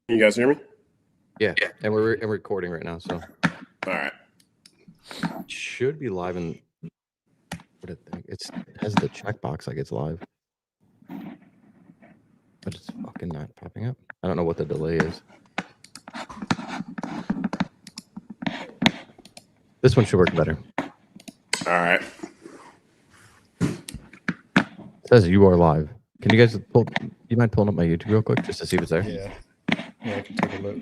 You guys hear me? Yeah, and we're recording right now, so All right. it should be live. And what it has the checkbox like it's live, but it's fucking not popping up. I don't know what the delay is. This one should work better. All right. It says you are live. Can you guys pull? You mind pulling up my YouTube real quick just to see if it's there? Yeah, I can take a look.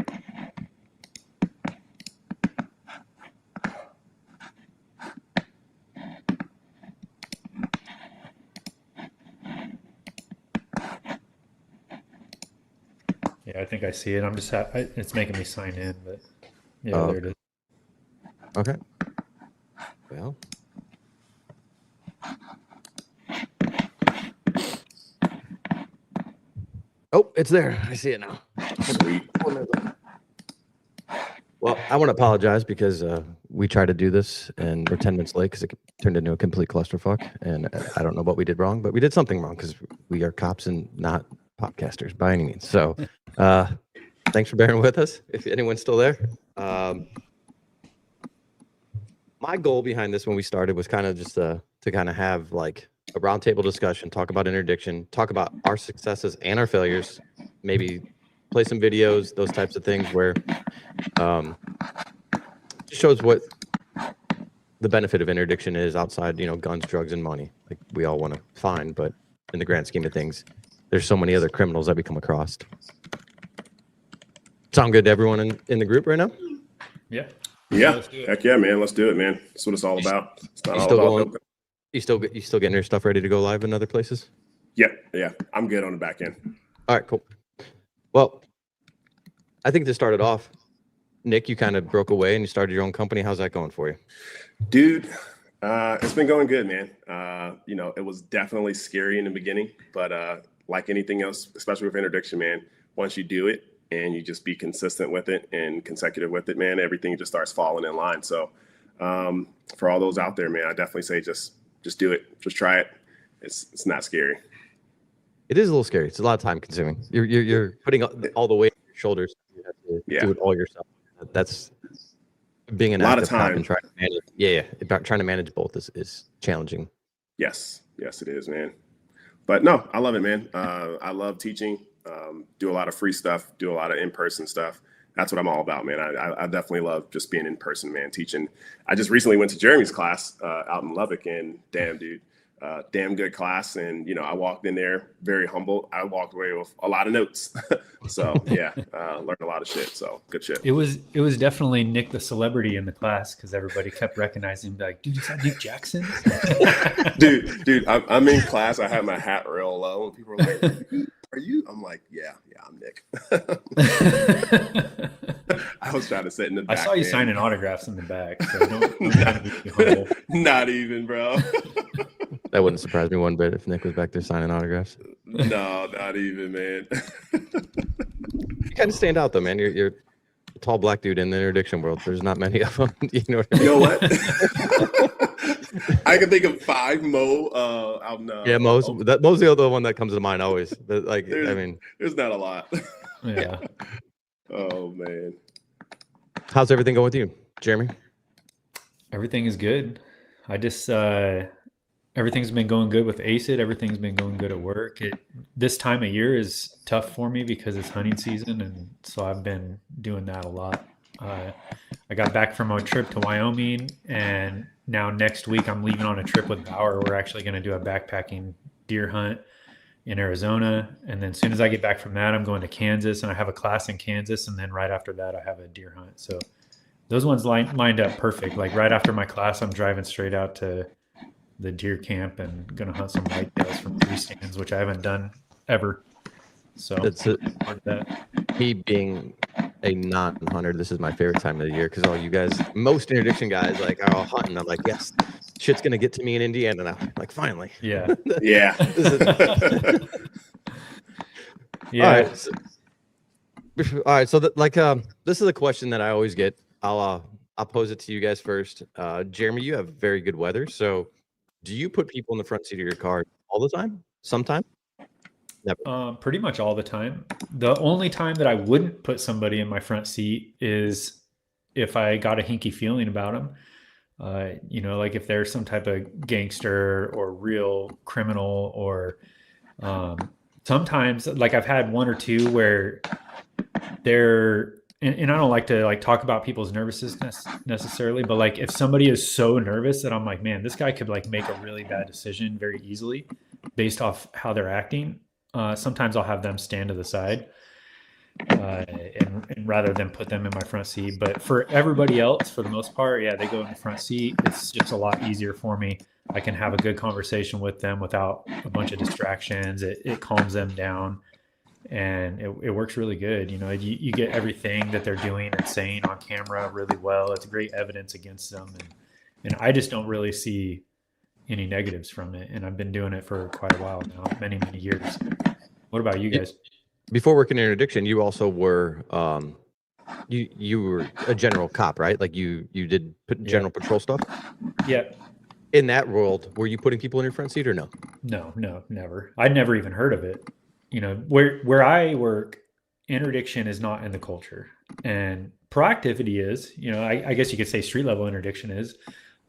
Yeah, I think I see it. I'm just it's making me sign in, but yeah, there it is. Okay. Well. Oh, it's there. I see it now. Sweet. Well, I want to apologize because we tried to do this and we're 10 minutes late because it turned into a complete clusterfuck. And I don't know what we did wrong, but we did something wrong because we are cops and not podcasters by any means. So thanks for bearing with us. If anyone's still there. My goal behind this when we started was kind of just to kind of have like a roundtable discussion, talk about interdiction, talk about our successes and our failures, maybe play some videos, those types of things where just shows what the benefit of interdiction is outside, guns, drugs, and money. Like we all want to find, but in the grand scheme of things, there's so many other criminals that we come across. Sound good to everyone in the group right now? Yeah. Yeah. Heck yeah, man. Let's do it, man. That's what it's all about. It's not all about. You still getting your stuff ready to go live in other places? Yeah. I'm good on the back end. All right, cool. Well, I think to start it off, Nick, you kind of broke away and you started your own company. How's that going for you? Dude, it's been going good, man. It was definitely scary in the beginning, but like anything else, especially with interdiction, man, once you do it and you just be consistent with it and consecutive with it, man, everything just starts falling in line. So for all those out there, man, I definitely say just do it. Just try it. It's not scary. It is a little scary. It's a lot of time consuming. You're putting all the weight on your shoulders. You have to do it all yourself. That's being an active cop and trying to manage. Yeah. Trying to manage both is challenging. Yes, it is, man. But no, I love it, man. I love teaching. Do a lot of free stuff. Do a lot of in-person stuff. That's what I'm all about, man. I definitely love just being in person, man. Teaching. I just recently went to Jeremy's class out in Lubbock, and damn, dude. Damn good class, and I walked in there very humble. I walked away with a lot of notes. So yeah, learned a lot of shit. So good shit. It was definitely Nick the celebrity in the class because everybody kept recognizing him. Like, dude, is that Nick Jackson? dude, I'm in class. I have my hat real low, and people are like, "Are you?" I'm like, "Yeah, I'm Nick." I was trying to sit in the back. I saw you signing autographs in the back. So don't Not even, bro. That wouldn't surprise me one bit if Nick was back there signing autographs. No, not even, man. You kind of stand out though, man. You're a tall black dude in the interdiction world. There's not many of them. You know what I mean? You know what? I can think of 5 Mo. Yeah, Mo's the other one that comes to mind always. But there's not a lot. Yeah. Oh man. How's everything going with you, Jeremy? Everything is good. I just everything's been going good with ACID. Everything's been going good at work. This time of year is tough for me because it's hunting season, and so I've been doing that a lot. I got back from a trip to Wyoming, and now next week I'm leaving on a trip with Bauer. We're actually going to do a backpacking deer hunt in Arizona, and then as soon as I get back from that, I'm going to Kansas, and I have a class in Kansas, and then right after that I have a deer hunt. So those ones lined up perfect. Like right after my class, I'm driving straight out to the deer camp and gonna hunt some whitetails from 3 stands, which I haven't done ever. So me being a non-hunter, this is my favorite time of the year because all you guys, most interdiction guys, like are all hunting. I'm like, yes, shit's gonna get to me in Indiana now. Like finally. Yeah. Yeah. Yeah. All right. So this is a question that I always get. I'll pose it to you guys first. Jeremy, you have very good weather, so do you put people in the front seat of your car all the time? Sometime? Pretty much all the time. The only time that I wouldn't put somebody in my front seat is if I got a hinky feeling about them. Like if they're some type of gangster or real criminal, or sometimes like I've had one or two where they're, and I don't like to like talk about people's nervousness necessarily, but like if somebody is so nervous that I'm like, man, this guy could like make a really bad decision very easily based off how they're acting. Sometimes I'll have them stand to the side, and rather than put them in my front seat. But for everybody else, for the most part, yeah, they go in the front seat. It's just a lot easier for me. I can have a good conversation with them without a bunch of distractions. It calms them down, and it works really good. You get everything that they're doing and saying on camera really well. It's great evidence against them, and I just don't really see any negatives from it. And I've been doing it for quite a while now, many years. What about you guys? Before working in interdiction, you also were you were a general cop, right? Like you did general patrol stuff. Yeah. In that world, were you putting people in your front seat or no? No, never. I'd never even heard of it. Where I work, interdiction is not in the culture, and proactivity is. I guess you could say street level interdiction is.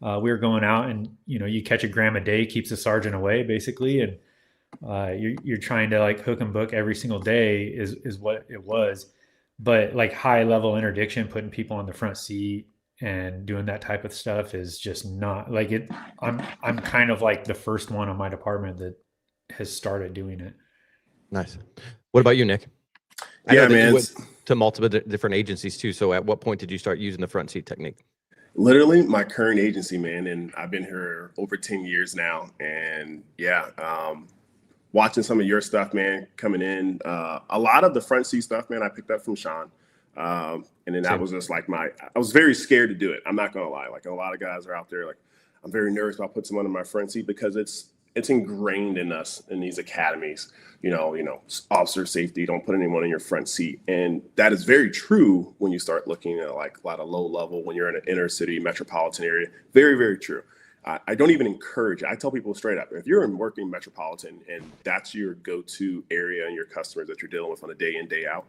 We were going out, and you catch a gram a day keeps the sergeant away, basically, and you're trying to like hook and book every single day is what it was. But like high level interdiction, putting people on the front seat and doing that type of stuff is just not like it. I'm kind of like the first one on my department that has started doing it. Nice. What about you, Nick? Yeah, man. You went to multiple different agencies too. So at what point did you start using the front seat technique? Literally my current agency, man. And I've been here over 10 years now. And yeah, watching some of your stuff, man, coming in, a lot of the front seat stuff, man, I picked up from Sean. And then that was just like I was very scared to do it. I'm not going to lie. Like a lot of guys are out there, like I'm very nervous about putting someone in my front seat because it's ingrained in us in these academies, officer safety, don't put anyone in your front seat. And that is very true when you start looking at like a lot of low level, when you're in an inner city metropolitan area. Very, very true. I don't even encourage it. I tell people straight up, if you're in working metropolitan and that's your go-to area and your customers that you're dealing with on a day in, day out,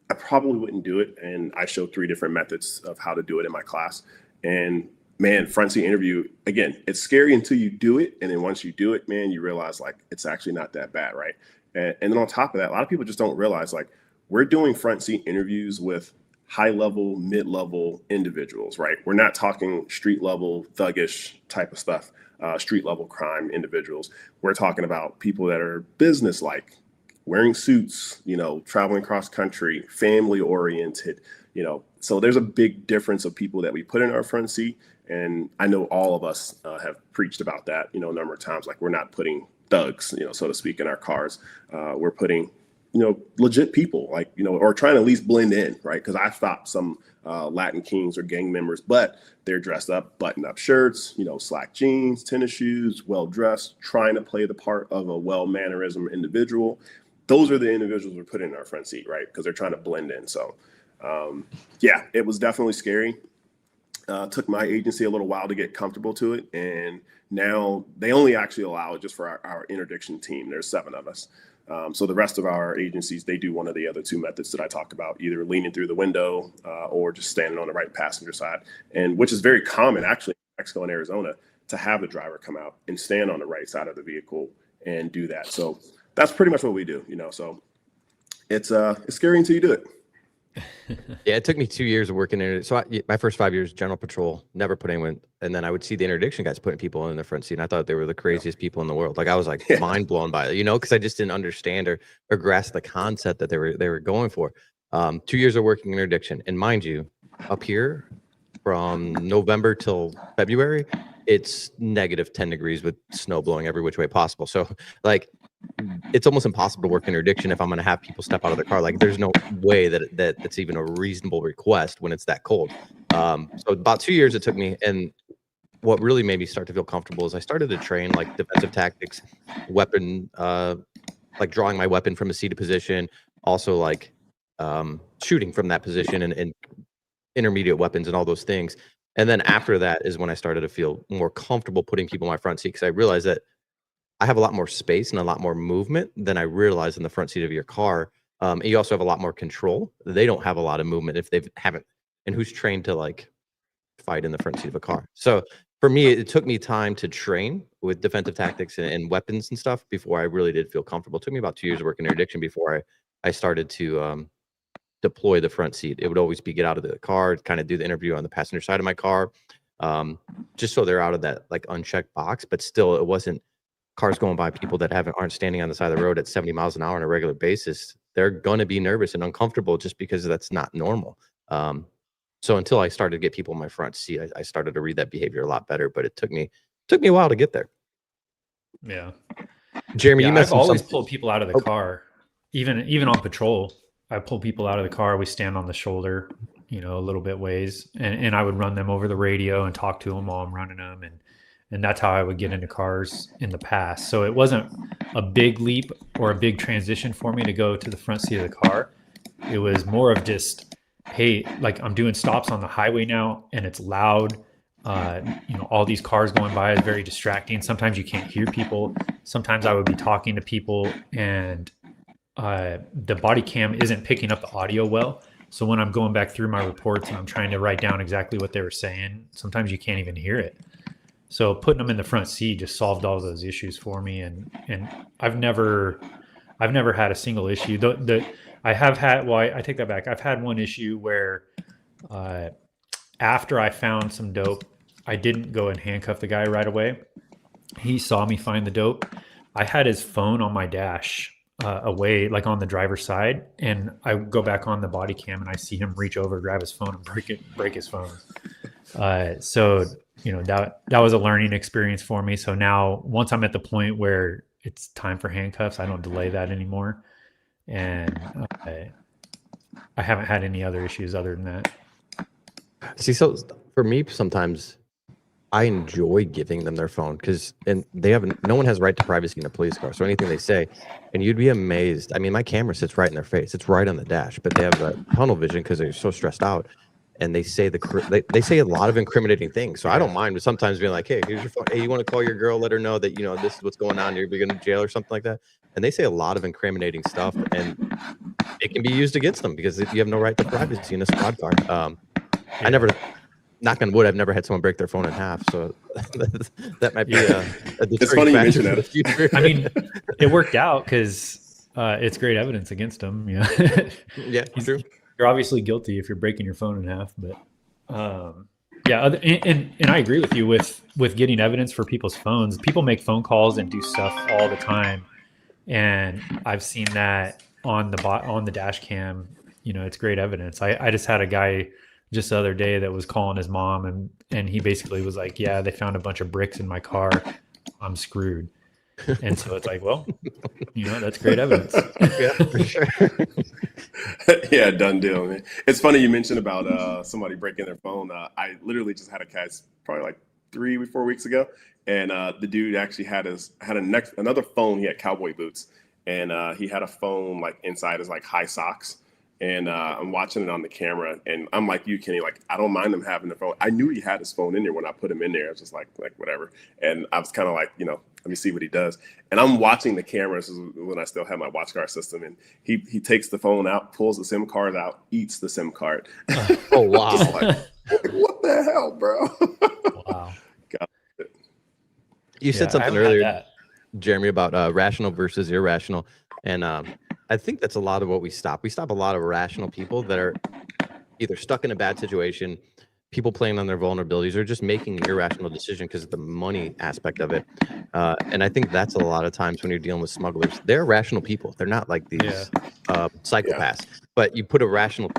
I probably wouldn't do it. And I show 3 different methods of how to do it in my class. And man, front seat interview, again, it's scary until you do it. And then once you do it, man, you realize like it's actually not that bad, right? And then on top of that, a lot of people just don't realize like we're doing front seat interviews with high level, mid-level individuals, right? We're not talking street level, thuggish type of stuff, street level crime individuals. We're talking about people that are business-like, wearing suits, traveling cross country, family oriented, so there's a big difference of people that we put in our front seat. And I know all of us have preached about that, a number of times, like we're not putting thugs, so to speak, in our cars. We're putting legit people, like, or trying to at least blend in, right? Because I stopped some Latin Kings or gang members, but they're dressed up, button up shirts, slack jeans, tennis shoes, well dressed, trying to play the part of a well mannerism individual. Those are the individuals we're putting in our front seat, right? Because they're trying to blend in. So, yeah, it was definitely scary. Took my agency a little while to get comfortable to it. And now they only actually allow it just for our interdiction team. There's 7 of us. So the rest of our agencies, they do one of the other 2 methods that I talk about, either leaning through the window or just standing on the right passenger side, and which is very common actually in Mexico and Arizona to have the driver come out and stand on the right side of the vehicle and do that. So that's pretty much what we do, so it's scary until you do it. Yeah, it took me 2 years of working in it. So my first 5 years, general patrol, never put anyone. And then I would see the interdiction guys putting people in the front seat. And I thought they were the craziest people in the world. Like I was like mind blown by it, because I just didn't understand or grasp the concept that they were going for. 2 years of working interdiction. And mind you, up here from November till February, it's negative 10 degrees with snow blowing every which way possible. So like, it's almost impossible to work interdiction if I'm going to have people step out of their car. Like there's no way that it's even a reasonable request when it's that cold. So about 2 years it took me. And what really made me start to feel comfortable is I started to train like defensive tactics, weapon, like drawing my weapon from a seated position, also like shooting from that position and intermediate weapons and all those things. And then after that is when I started to feel more comfortable putting people in my front seat, because I realized that I have a lot more space and a lot more movement than I realized in the front seat of your car. And you also have a lot more control. They don't have a lot of movement if they haven't, and who's trained to like fight in the front seat of a car. So for me, it took me time to train with defensive tactics and weapons and stuff before I really did feel comfortable. It took me about 2 years of working interdiction before I started to deploy the front seat. It would always be get out of the car, kind of do the interview on the passenger side of my car, just so they're out of that like unchecked box. But still, it wasn't cars going by, people that aren't standing on the side of the road at 70 miles an hour on a regular basis. They're going to be nervous and uncomfortable just because that's not normal. So until I started to get people in my front seat, I started to read that behavior a lot better. But it took me a while to get there. Yeah, Jeremy, you I've always something. pulled people out of the car, even on patrol. I pull people out of the car. We stand on the shoulder, a little bit ways, and I would run them over the radio and talk to them while I'm running them, and that's how I would get into cars in the past. So it wasn't a big leap or a big transition for me to go to the front seat of the car. It was more of just, hey, like I'm doing stops on the highway now, and it's loud. All these cars going by is very distracting. Sometimes you can't hear people. Sometimes I would be talking to people and the body cam isn't picking up the audio well. So when I'm going back through my reports and I'm trying to write down exactly what they were saying, sometimes you can't even hear it. So putting them in the front seat just solved all those issues for me. And I've never had a single issue. I have had, well, I take that back. I've had one issue where after I found some dope, I didn't go and handcuff the guy right away. He saw me find the dope. I had his phone on my dash away, like on the driver's side, and I go back on the body cam and I see him reach over, grab his phone, and break his phone. So that was a learning experience for me. So now once I'm at the point where it's time for handcuffs, I don't delay that anymore, and I haven't had any other issues other than that. See, so for me, sometimes I enjoy giving them their phone and no one has right to privacy in a police car. So anything they say, and you'd be amazed. I mean, my camera sits right in their face. It's right on the dash, but they have tunnel vision because they're so stressed out. And they say they say a lot of incriminating things. So I don't mind, but sometimes being like, hey, here's your phone. Hey, you want to call your girl, let her know that, this is what's going on. You're going to jail or something like that. And they say a lot of incriminating stuff, and it can be used against them because you have no right to privacy in a squad car. I never, knock on wood, I've never had someone break their phone in half. So that might be a it's funny you mention that. I mean, it worked out because it's great evidence against him. Yeah, true. You're obviously guilty if you're breaking your phone in half, but and I agree with you with getting evidence for people's phones. People make phone calls and do stuff all the time, and I've seen that on the dash cam. It's great evidence. I just had a guy just the other day that was calling his mom, and he basically was like, yeah, they found a bunch of bricks in my car, I'm screwed. And so it's like, well, that's great evidence. Yeah, for sure. Yeah, done deal, man. It's funny you mentioned about somebody breaking their phone. I literally just had a case probably like 3-4 weeks ago, and the dude actually had another phone. He had cowboy boots, and he had a phone like inside his like high socks. And I'm watching it on the camera, and I'm like you, Kenny. Like, I don't mind him having the phone. I knew he had his phone in there when I put him in there. I was just like whatever. And I was kind of like, let me see what he does. And I'm watching the cameras when I still have my watch guard system, and he takes the phone out, pulls the SIM card out, eats the SIM card. Oh wow! Just like, what the hell, bro? Wow. Got it. You said something earlier, Jeremy, about rational versus irrational, and I think that's a lot of what we stop. We stop a lot of rational people that are either stuck in a bad situation, people playing on their vulnerabilities, or just making an irrational decision because of the money aspect of it. And I think that's a lot of times when you're dealing with smugglers. They're rational people. They're not like these psychopaths. Yeah. But you put a rational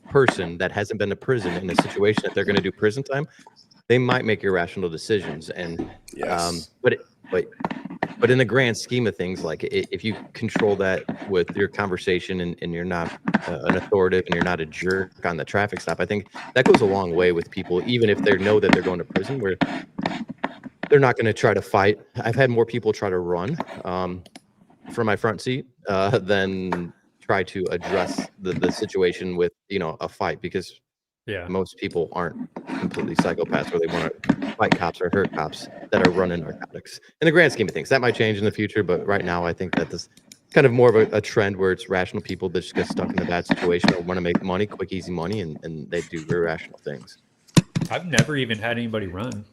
person that hasn't been to prison in a situation that they're going to do prison time, they might make irrational decisions. And yes. But in the grand scheme of things, like if you control that with your conversation and you're not an authoritative and you're not a jerk on the traffic stop, I think that goes a long way with people, even if they know that they're going to prison, where they're not going to try to fight. I've had more people try to run from my front seat than try to address the situation with, a fight, because most people aren't completely psychopaths where they want to fight cops or hurt cops that are running narcotics. In the grand scheme of things, that might change in the future, but right now I think that this kind of more of a trend where it's rational people that just get stuck in a bad situation or want to make money, quick, easy money, and they do irrational things. I've never even had anybody run.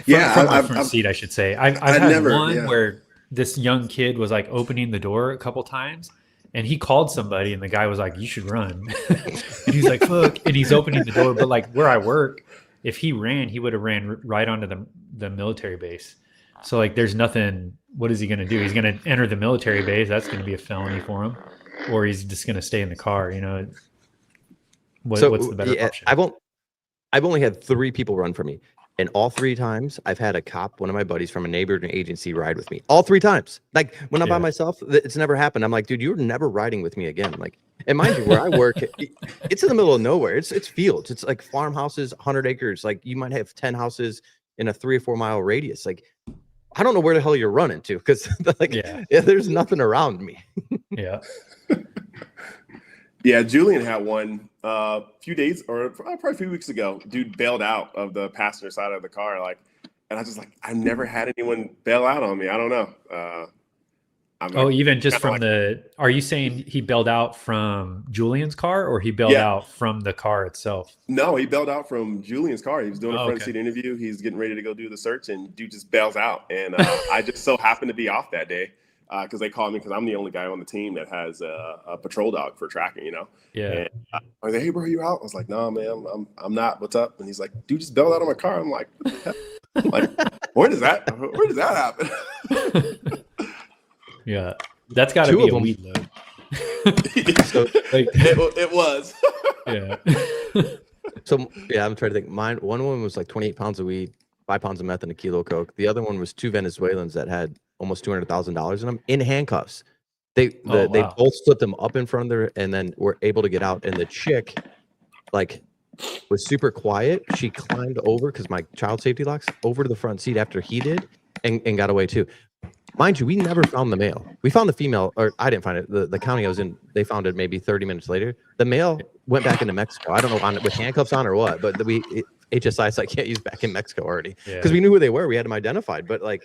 Yeah, from my front seat, I should say. I've had never, one where this young kid was like opening the door a couple times, and he called somebody, and the guy was like, "You should run," and he's like, "Fuck!" And he's opening the door, but like where I work, if he ran, he would have ran right onto the military base. So like, there's nothing. What is he going to do? He's going to enter the military base. That's going to be a felony for him, or he's just going to stay in the car. You know, what's the better option? I've only had 3 people run for me. And all 3 times I've had a cop, one of my buddies from a neighboring agency, ride with me. All 3 times. Like when I'm by myself, it's never happened. I'm like, dude, you're never riding with me again. Like, and mind you, where I work, it's in the middle of nowhere. It's fields. It's like farmhouses, 100 acres. Like you might have 10 houses in a 3 or 4 mile radius. Like, I don't know where the hell you're running to because like there's nothing around me. Yeah. Yeah, Julian had one a few days or probably a few weeks ago. Dude bailed out of the passenger side of the car, like, and I was just like, I've never had anyone bail out on me. I don't know. Even just from are you saying he bailed out from Julian's car or he bailed out from the car itself? No, he bailed out from Julian's car. He was doing a front seat interview. He's getting ready to go do the search, and dude just bails out. And I just so happened to be off that day. Because they called me because I'm the only guy on the team that has a patrol dog for tracking, you know. Yeah. And I was like, "Hey, bro, you out?" I was like, "No, man, I'm not. What's up?" And he's like, "Dude, just bailed out of my car." I'm like, "What the heck?" Like, where does that happen? Yeah, that's got to be a weed load. So, like, it was. Yeah. So yeah, I'm trying to think. One woman was like 28 pounds of weed, 5 pounds of meth, and a kilo of coke. The other one was 2 Venezuelans that had almost $200,000 in them in handcuffs. They both split them up in front of her and then were able to get out. And the chick, like, was super quiet. She climbed over because my child safety locks over to the front seat after he did, and got away too. Mind you, we never found the male. We found the female, or I didn't find it. The county I was in, they found it maybe 30 minutes later. The male went back into Mexico. I don't know with handcuffs on or what, but HSI said I can't use back in Mexico already because we knew who they were. We had them identified, but like.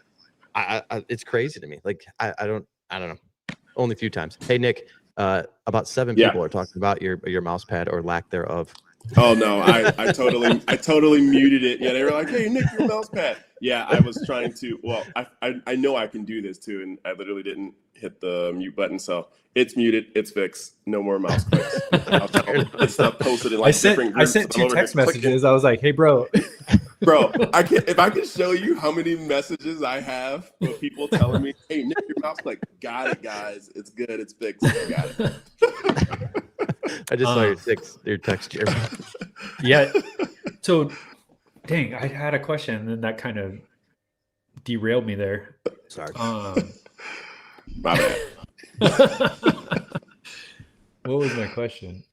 It's crazy to me. Like I don't know. Only a few times. Hey Nick, about 7 people are talking about your mouse pad or lack thereof. Oh no, I totally muted it. Yeah, they were like, "Hey Nick, your mouse pad." Yeah, I was trying to. Well, I know I can do this too, and I literally didn't hit the mute button, so it's muted. It's fixed. No more mouse clicks. It's stuff posted in like different groups. I sent 2 text messages. I was like, "Hey, bro." Bro, if I can show you how many messages I have of people telling me, "Hey, Nick, your mouse," like, got it, guys. It's good. It's fixed. I got it. I just saw your text, Jeremy. Yeah. So, dang, I had a question, and then that kind of derailed me there. Sorry. My bad. What was my question?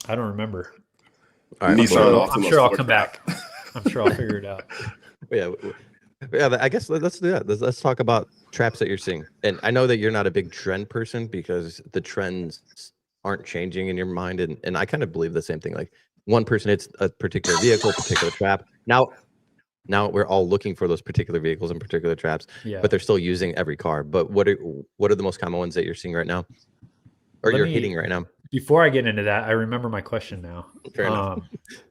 I don't remember. All right, I'm sure I'll come back. I'm sure I'll figure it out. Yeah. I guess let's do that. Let's talk about traps that you're seeing. And I know that you're not a big trend person because the trends aren't changing in your mind. And I kind of believe the same thing. Like one person hits a particular vehicle, particular trap. Now we're all looking for those particular vehicles and particular traps, but they're still using every car. But what are the most common ones that you're seeing right now, or you're hitting right now? Before I get into that, I remember my question now.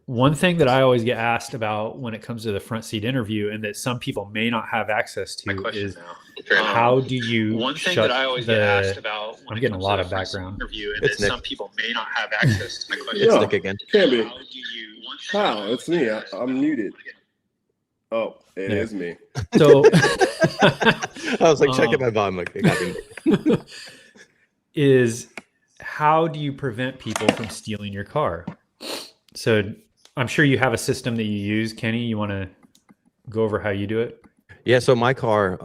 One thing that I always get asked about when it comes to the front seat interview, and that some people may not have access to, is how do you? One thing that I always get asked about. I'm getting a lot of background. Interview, and that some people may not have access to. My question. It's Nick again. Can be. Wow, it's me. I'm muted. Oh, it is me. So I was like checking my volume. Like, it got me. Is how do you prevent people from stealing your car? So I'm sure you have a system that you use. Kenny, you want to go over how you do it? Yeah. So my car,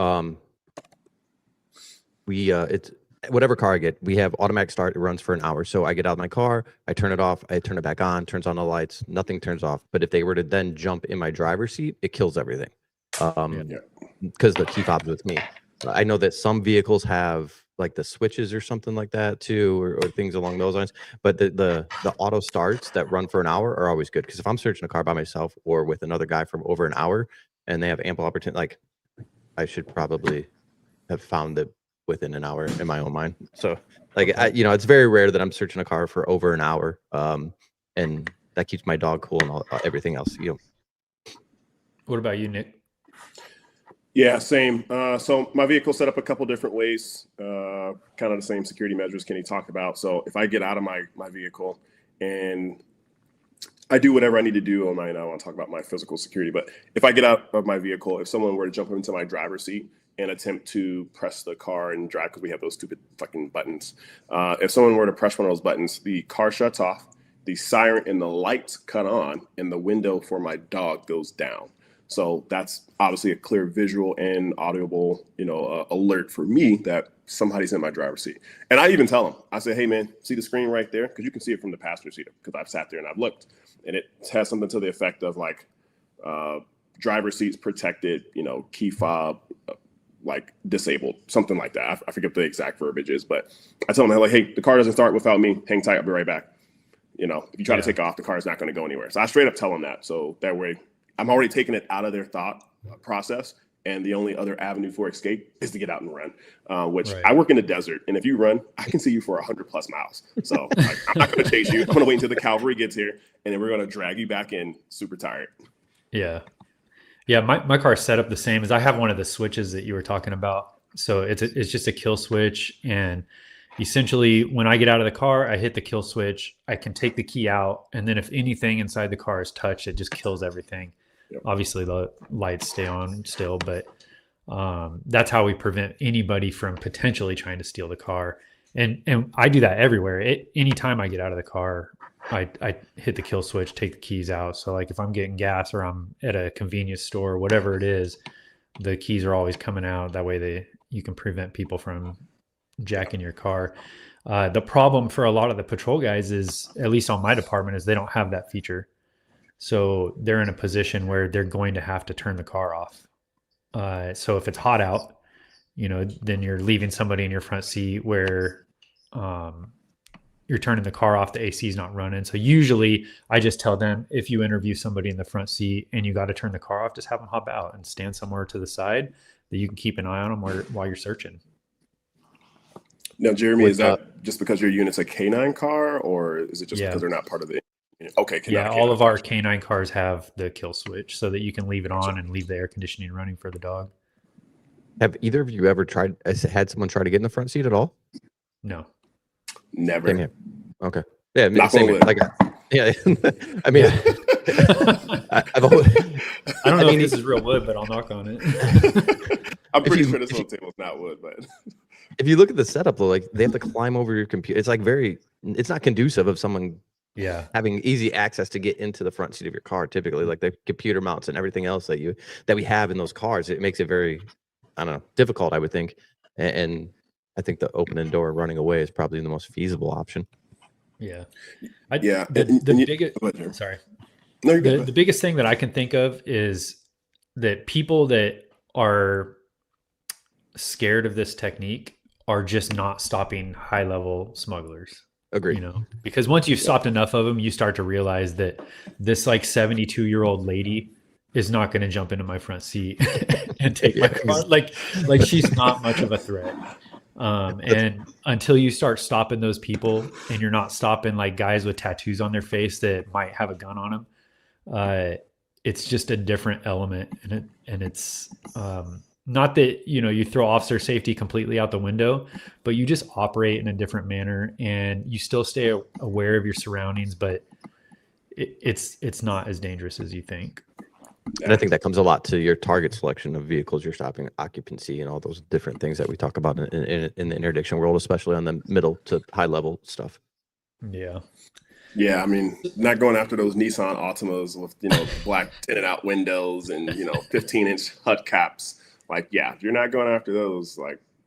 it's whatever car I get, we have automatic start. It runs for an hour. So I get out of my car, I turn it off, I turn it back on, turns on the lights, nothing turns off. But if they were to then jump in my driver's seat, it kills everything. Because the key fob's with me. I know that some vehicles have like the switches or something like that too, or things along those lines. But the auto starts that run for an hour are always good, because if I'm searching a car by myself or with another guy for over an hour and they have ample opportunity, like I should probably have found it within an hour in my own mind. So like it's very rare that I'm searching a car for over an hour, and that keeps my dog cool and everything else. What about you, Nick? Yeah, same. So my vehicle set up a couple different ways, kind of the same security measures Kenny talked about. So if I get out of my vehicle and I do whatever I need to do, I don't want to talk about my physical security, but if I get out of my vehicle, if someone were to jump into my driver's seat and attempt to press the car and drive, because we have those stupid fucking buttons, if someone were to press one of those buttons, the car shuts off, the siren and the lights cut on, and the window for my dog goes down. So that's obviously a clear visual and audible, alert for me that somebody's in my driver's seat. And I even tell them, I say, hey man, see the screen right there? Because you can see it from the passenger seat, because I've sat there and I've looked, and it has something to the effect of like driver seats protected, key fob, like disabled, something like that. I forget the exact verbiage is, but I tell them, like, hey, the car doesn't start without me. Hang tight, I'll be right back. If you try to take off, the car is not going to go anywhere. So I straight up tell them that. So that way I'm already taking it out of their thought process. And the only other avenue for escape is to get out and run, which I work in the desert. And if you run, I can see you for 100+ miles. So like, I'm not going to chase you. I'm going to wait until the cavalry gets here, and then we're going to drag you back in super tired. Yeah. Yeah. My car's set up the same as I have one of the switches that you were talking about. So it's just a kill switch. And essentially when I get out of the car, I hit the kill switch, I can take the key out. And then if anything inside the car is touched, it just kills everything. Yep. Obviously the lights stay on still, but that's how we prevent anybody from potentially trying to steal the car. And I do that everywhere. Anytime I get out of the car, I hit the kill switch, take the keys out. So like if I'm getting gas or I'm at a convenience store, whatever it is, the keys are always coming out. That way you can prevent people from jacking your car. The problem for a lot of the patrol guys is, at least on my department, is they don't have that feature. So they're in a position where they're going to have to turn the car off. So if it's hot out, then you're leaving somebody in your front seat where you're turning the car off, the AC is not running. So usually I just tell them, if you interview somebody in the front seat and you got to turn the car off, just have them hop out and stand somewhere to the side that you can keep an eye on them while you're searching. Now, Jeremy, is that just because your unit's a K9 car, or is it just because they're not part of the... Okay. All of our K9 cars have the kill switch so that you can leave it on and leave the air conditioning running for the dog. Have either of you ever had someone try to get in the front seat at all? No. Never. Same here. Okay. Yeah, same here. Yeah. I mean, I've always... I don't know if this is real wood, but I'll knock on it. I'm pretty sure this whole table is not wood, but... If you look at the setup, though, like they have to climb over your computer. It's like it's not conducive of someone having easy access to get into the front seat of your car. Typically, like the computer mounts and everything else that we have in those cars, it makes it very, difficult, I would think. And I think the opening door running away is probably the most feasible option. Yeah. Sorry. No, you're good. The biggest thing that I can think of is that people that are scared of this technique are just not stopping high-level smugglers. Agree. Because once you've stopped enough of them, you start to realize that this 72-year-old lady is not going to jump into my front seat and take my car. Like she's not much of a threat. And until you start stopping those people, and you're not stopping like guys with tattoos on their face that might have a gun on them, it's just a different element. And it's not that, you throw officer safety completely out the window, but you just operate in a different manner, and you still stay aware of your surroundings, but it's not as dangerous as you think. And I think that comes a lot to your target selection of vehicles you're stopping, occupancy, and all those different things that we talk about in the interdiction world, especially on the middle to high level stuff. Yeah. Yeah, I mean, not going after those Nissan Altimas with, black tinted out windows and, 15-inch HUD caps. Like, yeah, if you're not going after those,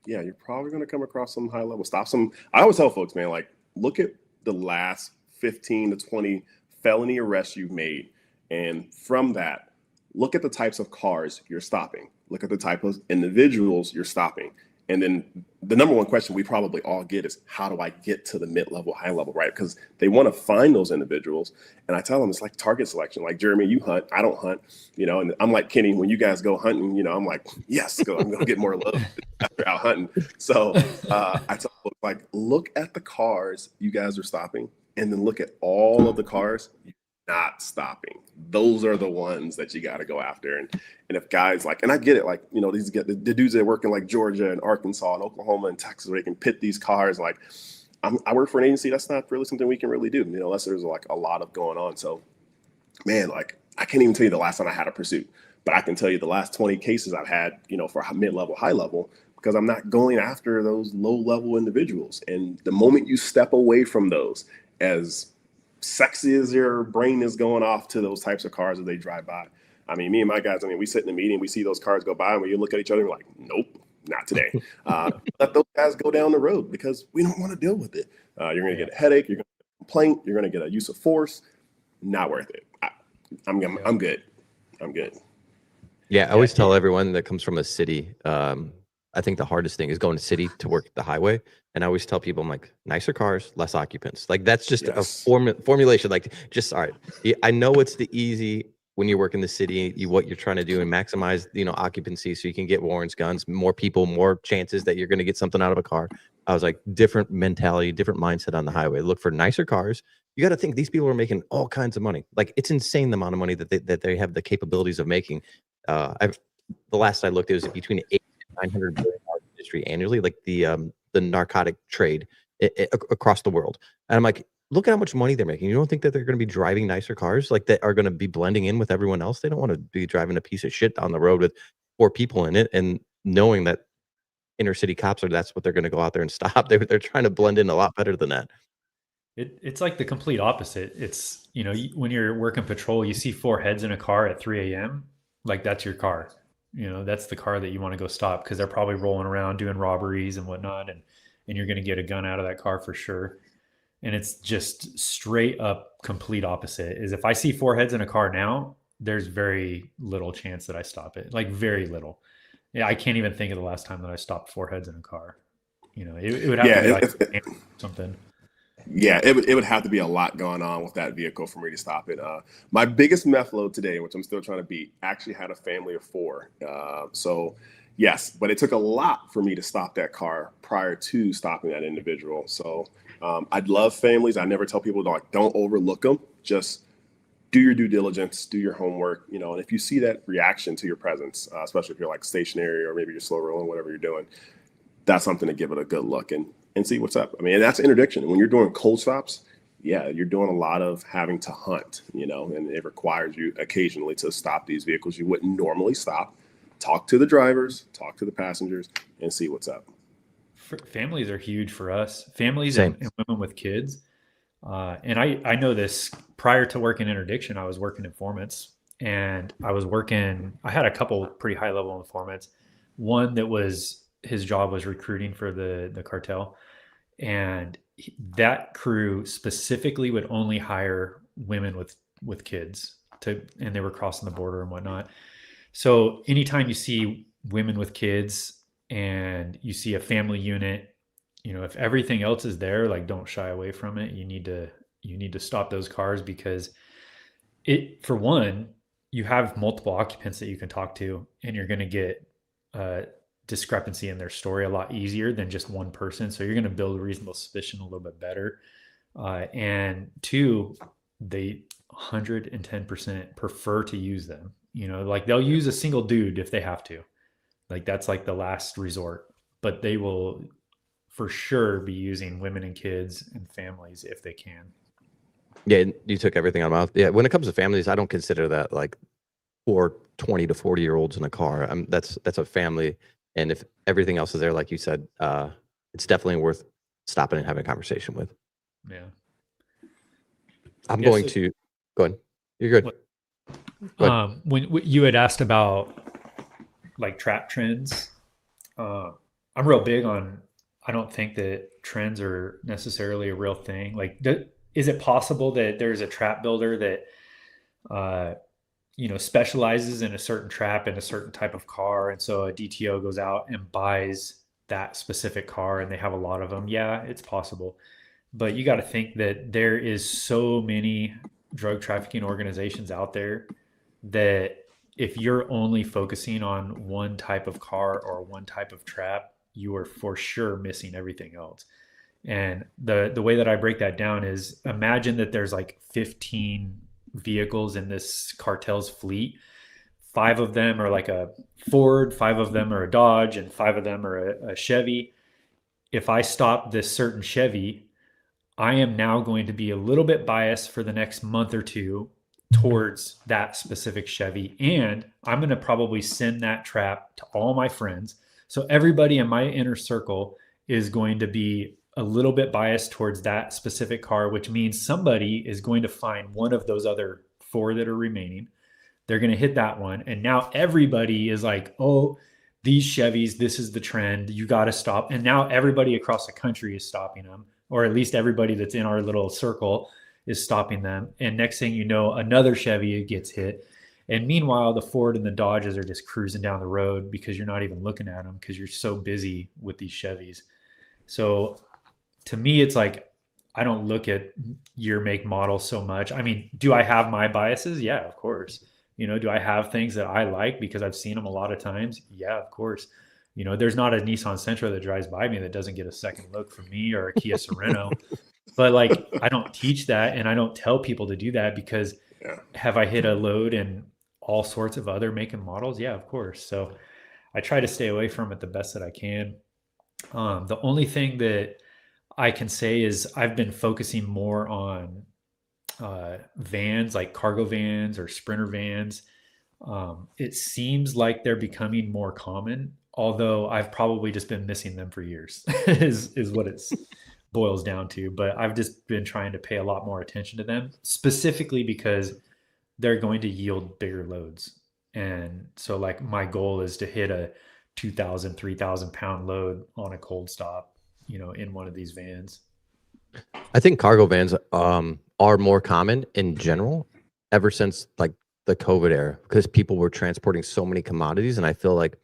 you're probably going to come across some high level stuff. I always tell folks, man, look at the last 15 to 20 felony arrests you've made. And from that, look at the types of cars you're stopping. Look at the type of individuals you're stopping. And then the number one question we probably all get is, how do I get to the mid-level, high level, right? Because they want to find those individuals. And I tell them it's like target selection. Like, Jeremy, you hunt, I don't hunt, and I'm like Kenny, when you guys go hunting, I'm like, yes, go. I'm going to get more love after out hunting. So I tell them, like, look at the cars you guys are stopping, and then look at all of the cars you're not stopping. Those are the ones that you got to go after. And if guys and I get it, like, these get the dudes that work in like Georgia and Arkansas and Oklahoma and Texas, where they can pit these cars. Like, I work for an agency. That's not really something we can really do, unless there's like a lot of going on. So, man, like, I can't even tell you the last time I had a pursuit, but I can tell you the last 20 cases I've had, for mid-level, high level, because I'm not going after those low-level individuals. And the moment you step away from those, as sexy as your brain is going off to those types of cars as they drive by. I mean, me and my guys, we sit in a meeting, we see those cars go by, and we look at each other and we're like, nope, not today. Let those guys go down the road, because we don't want to deal with it. You're going to get a headache, you're going to get a complaint, you're going to get a use of force. Not worth it. I'm good. I'm good. Yeah, I always tell everyone that comes from a city, I think the hardest thing is going to city to work the highway. And I always tell people, I'm like, nicer cars, less occupants. Like, that's just a formulation. Like, just, all right. I know it's the easy when you work in the city, what you're trying to do and maximize, occupancy, so you can get warrants, guns, more people, more chances that you're going to get something out of a car. I was like, different mentality, different mindset on the highway. Look for nicer cars. You got to think these people are making all kinds of money. Like, it's insane the amount of money that they have the capabilities of making. The last I looked, it was between 8 and 900 billion industry annually, like the narcotic trade across the world. And I'm like, look at how much money they're making. You don't think that they're going to be driving nicer cars, like, that are going to be blending in with everyone else? They don't want to be driving a piece of shit on the road with 4 people in it, and knowing that inner city cops that's what they're going to go out there and stop. They're trying to blend in a lot better than that. It's like the complete opposite. It's, when you're working patrol, you see 4 heads in a car at 3 a.m. Like, that's your car. That's the car that you want to go stop, because they're probably rolling around doing robberies and whatnot. And you're going to get a gun out of that car for sure. And it's just straight up complete opposite. Is if I see 4 heads in a car now, there's very little chance that I stop it. Like, very little. Yeah, I can't even think of the last time that I stopped 4 heads in a car. It would have to be like something. Yeah, it would have to be a lot going on with that vehicle for me to stop it. My biggest meth load today, which I'm still trying to beat, actually had a family of 4. So yes, but it took a lot for me to stop that car prior to stopping that individual. So I'd love families. I never tell people, don't overlook them. Just do your due diligence, do your homework, and if you see that reaction to your presence, especially if you're like stationary or maybe you're slow rolling, whatever you're doing, that's something to give it a good look and see what's up. I mean, and that's interdiction. When you're doing cold stops, yeah, you're doing a lot of having to hunt, and it requires you occasionally to stop these vehicles you wouldn't normally stop, talk to the drivers, talk to the passengers, and see what's up. Families are huge for us. Families and women with kids. And I know this, prior to working interdiction, I was working informants, and I had a couple pretty high level informants. One that his job was recruiting for the cartel, and that crew specifically would only hire women with kids and they were crossing the border and whatnot. So anytime you see women with kids and you see a family unit, if everything else is there, like, don't shy away from it. You need to stop those cars, because for one, you have multiple occupants that you can talk to, and you're going to get discrepancy in their story a lot easier than just one person. So you're going to build reasonable suspicion a little bit better. And 2, they 110% prefer to use them. Like, they'll use a single dude if they have to. Like, that's like the last resort, but they will for sure be using women and kids and families if they can. Yeah, you took everything out of my mouth. Yeah, when it comes to families, I don't consider that like 4 20 to 40-year-olds in a car. That's a family. And if everything else is there, like you said, it's definitely worth stopping and having a conversation with. Yeah. I'm going to go ahead. You're good. Go ahead. When you had asked about like trap trends, I'm real big on, I don't think that trends are necessarily a real thing. Like, is it possible that there's a trap builder that, specializes in a certain trap and a certain type of car, and so a DTO goes out and buys that specific car and they have a lot of them, yeah, it's possible. But you got to think that there is so many drug trafficking organizations out there that if you're only focusing on one type of car or one type of trap, you are for sure missing everything else. And the way that I break that down is, imagine that there's like 15 vehicles in this cartel's fleet. Five of them are like a Ford, five of them are a Dodge, and five of them are a Chevy. If I stop this certain Chevy, I am now going to be a little bit biased for the next month or two towards that specific Chevy. And I'm going to probably send that trap to all my friends. So everybody in my inner circle is going to be a little bit biased towards that specific car, which means somebody is going to find one of those other four that are remaining. They're going to hit that one. And now everybody is like, oh, these Chevys, this is the trend. You got to stop. And now everybody across the country is stopping them, or at least everybody that's in our little circle is stopping them. And next thing you know, another Chevy gets hit. And meanwhile, the Ford and the Dodges are just cruising down the road because you're not even looking at them because you're so busy with these Chevys. So to me, it's like, I don't look at year, make, model so much. I mean, do I have my biases? Yeah, of course. Do I have things that I like because I've seen them a lot of times? Yeah, of course. There's not a Nissan Sentra that drives by me that doesn't get a second look from me, or a Kia Sorento. But like, I don't teach that, and I don't tell people to do that because have I hit a load in all sorts of other make and models? Yeah, of course. So I try to stay away from it the best that I can. The only thing that I can say is I've been focusing more on vans, like cargo vans or sprinter vans. It seems like they're becoming more common, although I've probably just been missing them for years is what it boils down to. But I've just been trying to pay a lot more attention to them, specifically because they're going to yield bigger loads. And so like my goal is to hit a 2,000, 3,000 pound load on a cold stop, in one of these vans. I think cargo vans are more common in general ever since like the COVID era, because people were transporting so many commodities, and I feel like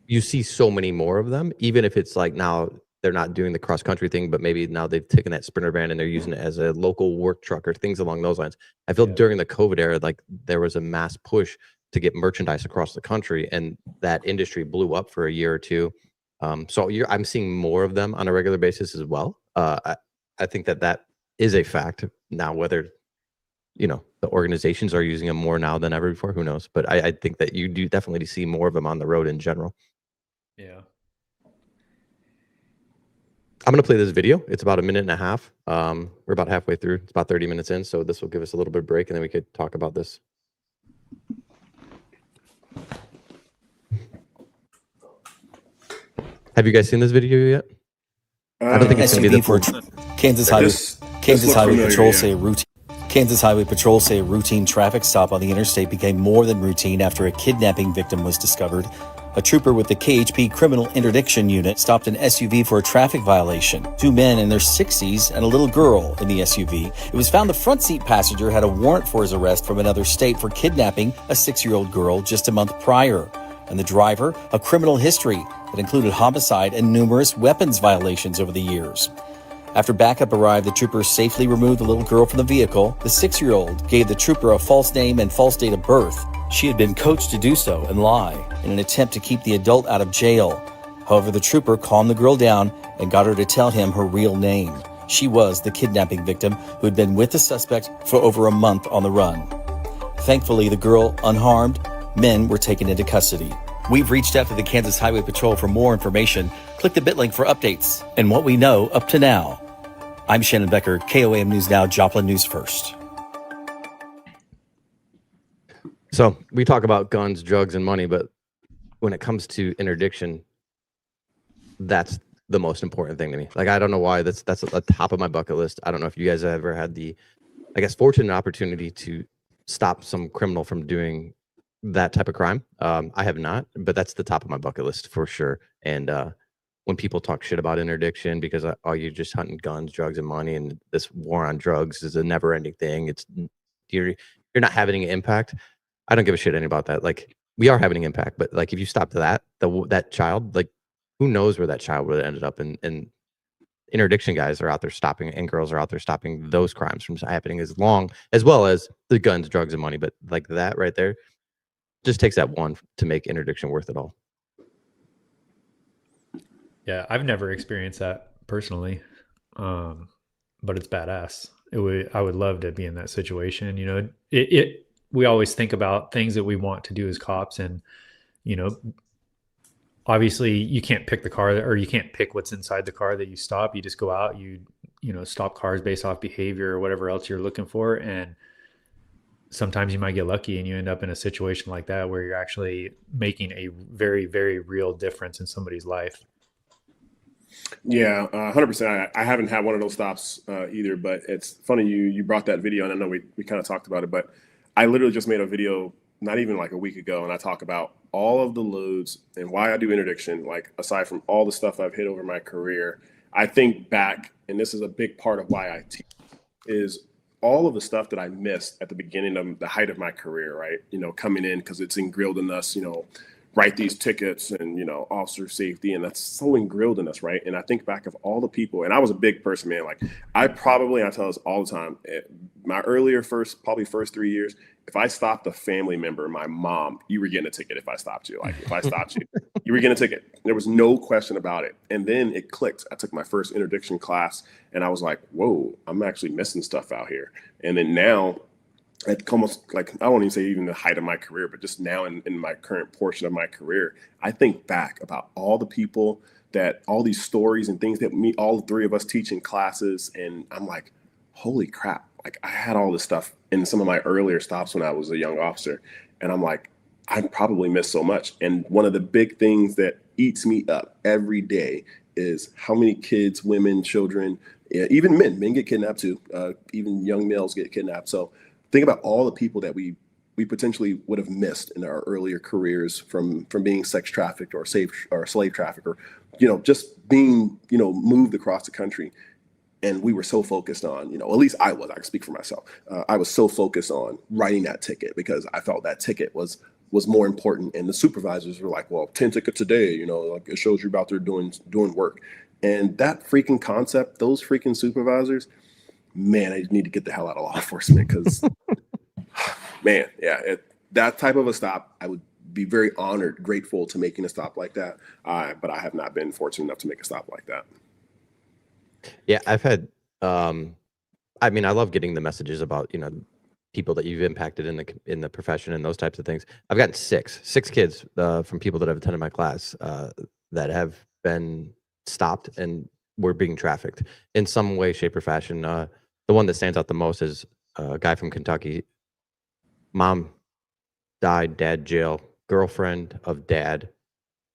you see so many more of them, even if it's like now they're not doing the cross country thing, but maybe now they've taken that sprinter van and they're using it as a local work truck or things along those lines. I feel during the COVID era, like there was a mass push to get merchandise across the country, and that industry blew up for a year or two. So I'm seeing more of them on a regular basis as well. I think that is a fact. Now, whether the organizations are using them more now than ever before, who knows? But I think that you do definitely see more of them on the road in general. Yeah. I'm going to play this video. It's about a minute and a half. We're about halfway through. It's about 30 minutes in. So this will give us a little bit of break, and then we could talk about this. Have you guys seen this video yet? I don't think it's going to be the Kansas Highway Patrol say a routine traffic stop on the interstate became more than routine after a kidnapping victim was discovered. A trooper with the KHP Criminal Interdiction Unit stopped an SUV for a traffic violation. Two men in their 60s and a little girl in the SUV. It was found the front seat passenger had a warrant for his arrest from another state for kidnapping a 6-year-old girl just a month prior. And the driver, a criminal history that included homicide and numerous weapons violations over the years. After backup arrived, the troopers safely removed the little girl from the vehicle. The 6-year-old gave the trooper a false name and false date of birth. She had been coached to do so and lie in an attempt to keep the adult out of jail. However, the trooper calmed the girl down and got her to tell him her real name. She was the kidnapping victim who had been with the suspect for over a month on the run. Thankfully, the girl unharmed. Men were taken into custody. We've reached out to the Kansas Highway Patrol for more information. Click the bit link for updates and what we know up to now. I'm Shannon Becker, KOAM News Now, Joplin News First. So we talk about guns, drugs, and money, but when it comes to interdiction, that's the most important thing to me. Like, I don't know why that's at the top of my bucket list. I don't know if you guys have ever had the, fortunate opportunity to stop some criminal from doing that type of crime. I have not, but that's the top of my bucket list for sure. And when people talk shit about interdiction because you're just hunting guns, drugs, and money, and this war on drugs is a never-ending thing. It's you're not having an impact. I don't give a shit any about that. Like, we are having an impact, but like if you stop that child, like who knows where that child would have ended up. And interdiction guys are out there stopping, and girls are out there stopping those crimes from happening, as well as the guns, drugs, and money. But like that right there just takes that one to make interdiction worth it all. Yeah, I've never experienced that personally, but it's badass. I would love to be in that situation. You know, we always think about things that we want to do as cops, and you know, obviously you can't pick the car, or you can't pick what's inside the car that you stop. You just go out, you know, stop cars based off behavior or whatever else you're looking for, and sometimes you might get lucky and you end up in a situation like that where you're actually making a very, very real difference in somebody's life. Yeah, 100%. I haven't had one of those stops either, but it's funny you brought that video, and I know we kind of talked about it, but I literally just made a video not even like a week ago, and I talk about all of the loads and why I do interdiction. Like, aside from all the stuff I've hit over my career, I think back, and this is a big part of why I teach, is all of the stuff that I missed at the beginning of the height of my career, right? You know, coming in, because it's ingrained in us, you know, write these tickets and, you know, officer safety. And that's so ingrained in us, right? And I think back of all the people, and I was a big person, man. Like, I tell us all the time, my probably first 3 years, if I stopped a family member, my mom, you were getting a ticket if I stopped you. Like, if I stopped you, you were getting a ticket. There was no question about it. And then it clicked. I took my first interdiction class, and I was like, whoa, I'm actually missing stuff out here. And then now, at almost, like, I won't even say even the height of my career, but just now in my current portion of my career, I think back about all the people all these stories and things that all three of us teach in classes. And I'm like, holy crap. Like, I had all this stuff in some of my earlier stops when I was a young officer. And I'm like, I probably missed so much. And one of the big things that eats me up every day is how many kids, women, children, even men get kidnapped too. Even young males get kidnapped. So think about all the people that we potentially would have missed in our earlier careers from being sex trafficked or slave trafficked, or, you know, just being, you know, moved across the country. And we were so focused on, you know, at least I can speak for myself. I was so focused on writing that ticket because I felt that ticket was more important. And the supervisors were like, well, 10 tickets a day, you know, like, it shows you're out there doing work. And that freaking concept, those freaking supervisors, man, I need to get the hell out of law enforcement, because, man, yeah, that type of a stop, I would be very honored, grateful to making a stop like that. But I have not been fortunate enough to make a stop like that. Yeah, I've had, I mean, I love getting the messages about, you know, people that you've impacted in the profession and those types of things. I've gotten six kids from people that have attended my class that have been stopped and were being trafficked in some way, shape, or fashion. The one that stands out the most is a guy from Kentucky. Mom died, dad jail, girlfriend of dad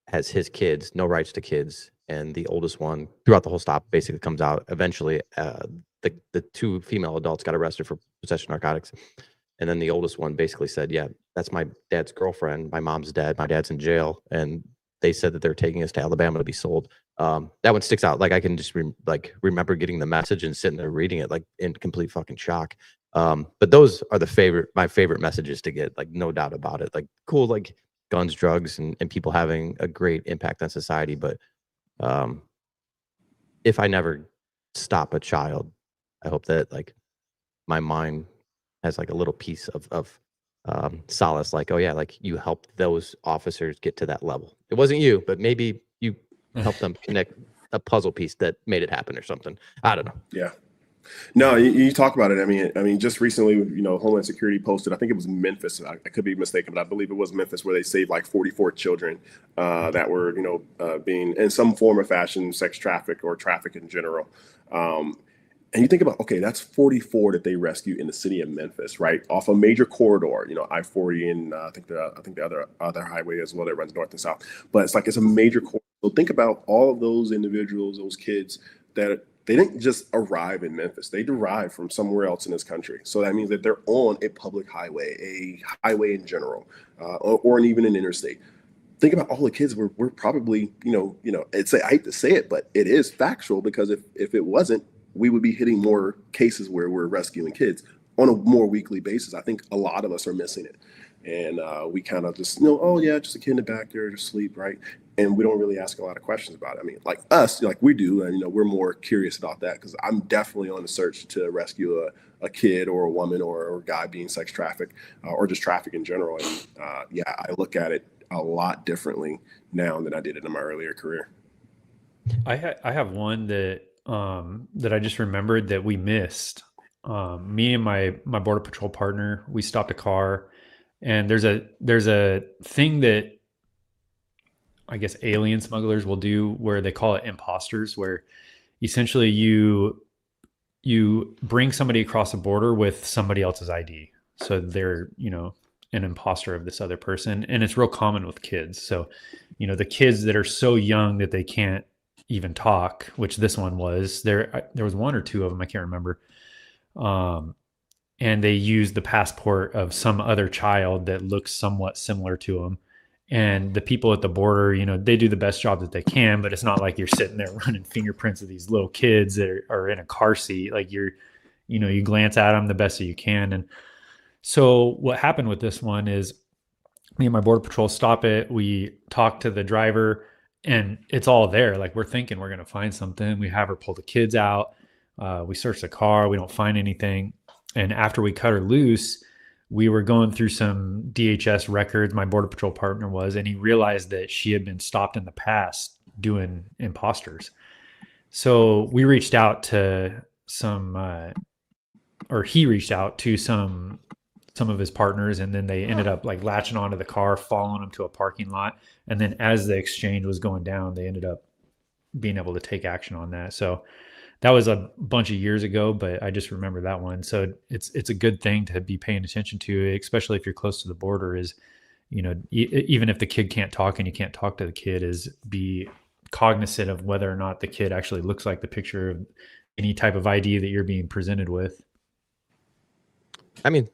has his kids, no rights to kids. And the oldest one, throughout the whole stop, basically comes out. Eventually, the two female adults got arrested for possession of narcotics. And then the oldest one basically said, yeah, that's my dad's girlfriend. My mom's dead. My dad's in jail. And they said that they're taking us to Alabama to be sold. That one sticks out. Like, I can just remember getting the message and sitting there reading it, like, in complete fucking shock. But those are my favorite messages to get, like, no doubt about it. Like, cool, like, guns, drugs, and people having a great impact on society. But if I never stop a child, I hope that, like, my mind has, like, a little piece of solace, like, oh yeah, like, you helped those officers get to that level. It wasn't you, but maybe you helped them connect a puzzle piece that made it happen or something. I don't know. Yeah. No, you talk about it. I mean, just recently, you know, Homeland Security posted, I think it was Memphis. I could be mistaken, but I believe it was Memphis, where they saved like 44 children that were, you know, being in some form or fashion sex trafficked or trafficked in general. And you think about, okay, that's 44 that they rescued in the city of Memphis, right, off a major corridor, you know, I-40 and I think the other highway as well that runs north and south. But it's a major corridor. So think about all of those individuals, those kids that they didn't just arrive in Memphis. They derived from somewhere else in this country. So that means that they're on a public highway, a highway in general, or even an interstate. Think about all the kids we're probably, you know, I hate to say it, but it is factual, because if it wasn't, we would be hitting more cases where we're rescuing kids on a more weekly basis. I think a lot of us are missing it. and we kind of just, you know, oh yeah, just a kid in the back there, just sleep, right? And we don't really ask a lot of questions about it. I mean, like us, like we do, and you know, we're more curious about that because I'm definitely on the search to rescue a kid or a woman or a guy being sex trafficked or just trafficked in general. And yeah, I look at it a lot differently now than I did it in my earlier career. I have one that that I just remembered that we missed. Me and my border patrol partner, we stopped a car, and there's a thing that I guess alien smugglers will do where they call it imposters, where essentially you bring somebody across the border with somebody else's ID. So they're, you know, an imposter of this other person. And it's real common with kids. So, you know, the kids that are so young that they can't even talk, which this one was, there was one or two of them, I can't remember. And they use the passport of some other child that looks somewhat similar to them. And the people at the border, you know, they do the best job that they can, but it's not like you're sitting there running fingerprints of these little kids that are in a car seat. Like you're, you know, you glance at them the best that you can. And so what happened with this one is me and my border patrol stop it. We talk to the driver and it's all there. Like we're thinking we're going to find something. We have her pull the kids out. We search the car. We don't find anything. And after we cut her loose, we were going through some DHS records, my border patrol partner was, and he realized that she had been stopped in the past doing imposters. So we reached out to he reached out to some of his partners, and then they ended up like latching onto the car, following him to a parking lot. And then as the exchange was going down, they ended up being able to take action on that. So that was a bunch of years ago, but I just remember that one. So it's a good thing to be paying attention to, especially if you're close to the border, is, you know, even if the kid can't talk and you can't talk to the kid, is be cognizant of whether or not the kid actually looks like the picture of any type of ID that you're being presented with. I mean,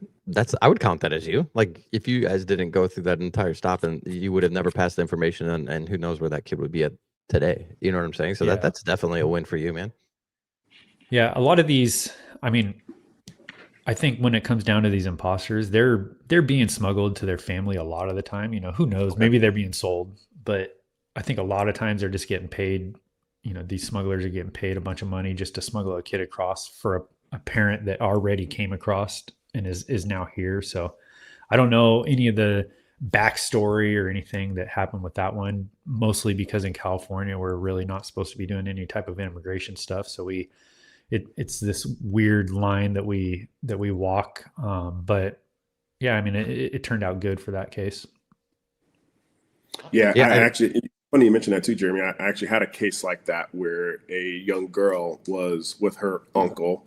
I would count that as you. Like, if you guys didn't go through that entire stop, and you would have never passed the information, and who knows where that kid would be at today. You know what I'm saying? So Yeah. that's definitely a win for you, man. Yeah, a lot of these, I mean, I think when it comes down to these imposters, they're being smuggled to their family a lot of the time. You know, who knows? Maybe they're being sold, but I think a lot of times they're just getting paid. You know, these smugglers are getting paid a bunch of money just to smuggle a kid across for a parent that already came across and is now here. So I don't know any of the backstory or anything that happened with that one, mostly because in California, we're really not supposed to be doing any type of immigration stuff. So it's this weird line that we walk. But yeah, I mean, it turned out good for that case. Yeah, I actually, funny you mentioned that too, Jeremy. I actually had a case like that where a young girl was with her uncle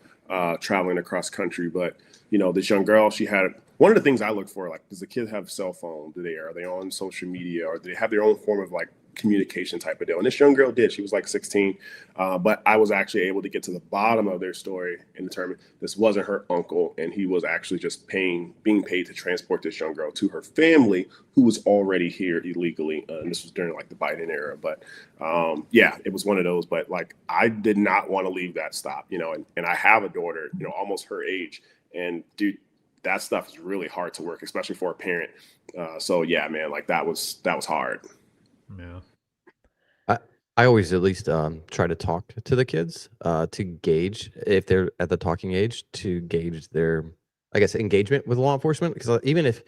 traveling across country. But, you know, this young girl, she had one of the things I look for, like, does the kid have a cell phone? Are they on social media, or do they have their own form of like communication type of deal? And this young girl did. She was like 16, but I was actually able to get to the bottom of their story and determine this wasn't her uncle, and he was actually just being paid to transport this young girl to her family, who was already here illegally. And this was during like the Biden era. But yeah, it was one of those. But like, I did not want to leave that stop, you know, and I have a daughter, you know, almost her age, and dude, that stuff is really hard to work, especially for a parent. So yeah, man, like that was hard. Yeah. I always at least try to talk to the kids to gauge if they're at the talking age, to gauge their, I guess, engagement with law enforcement. Because even if,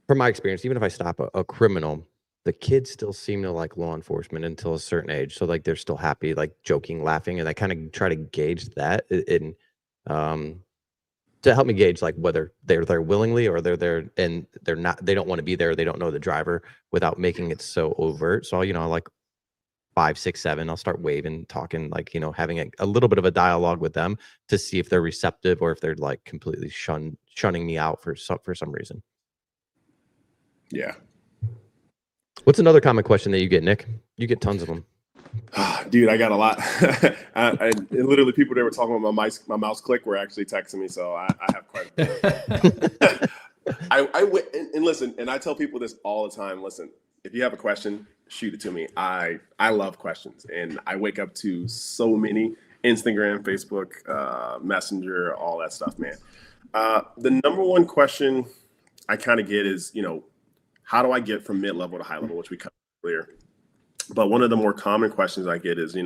from my experience, even if I stop a criminal, the kids still seem to like law enforcement until a certain age. So like they're still happy, like joking, laughing, and I kind of try to gauge that in to help me gauge like whether they're there willingly or they're there and they don't want to be there. They don't know the driver, without making it so overt. So, you know, like 5, 6, 7, I'll start waving, talking, like, you know, having a little bit of a dialogue with them to see if they're receptive or if they're like completely shunning me out for some reason. Yeah. What's another common question that you get, Nick? You get tons of them. Dude, I got a lot. And literally, people that were talking about my mouse click were actually texting me, so I have quite a bit. And listen, and I tell people this all the time. Listen, if you have a question, shoot it to me. I love questions, and I wake up to so many: Instagram, Facebook, Messenger, all that stuff, man. The number one question I kind of get is, how do I get from mid-level to high level, which we covered earlier. But one of the more common questions I get is, hey,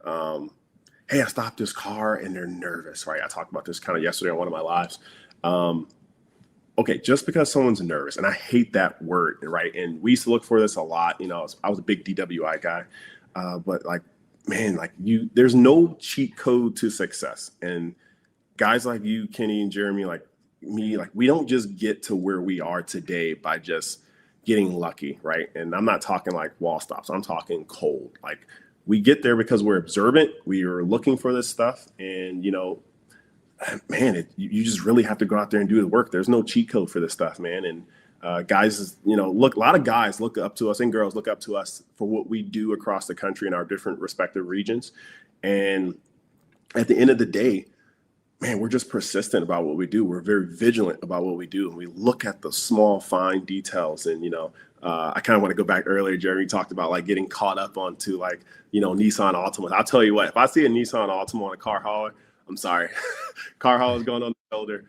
I stopped this car and they're nervous, right? I talked about this kind of yesterday on one of my lives. Okay, just because someone's nervous, and I hate that word, right? And we used to look for this a lot. I was a big DWI guy, but like, man, like there's no cheat code to success. And guys like you, Kenny and Jeremy, like me, like we don't just get to where we are today by just getting lucky, right? And I'm not talking like wall stops. I'm talking cold. Like we get there because we're observant. We are looking for this stuff, and man, you just really have to go out there and do the work. There's no cheat code for this stuff, man. And guys, a lot of guys look up to us, and girls look up to us for what we do across the country in our different respective regions. And at the end of the day, man, we're just persistent about what we do. We're very vigilant about what we do. And we look at the small, fine details. And, I kind of want to go back earlier. Jeremy talked about like getting caught up onto like, Nissan Altima. I'll tell you what, if I see a Nissan Altima on a car hauler, I'm sorry, car haulers going on the shoulder.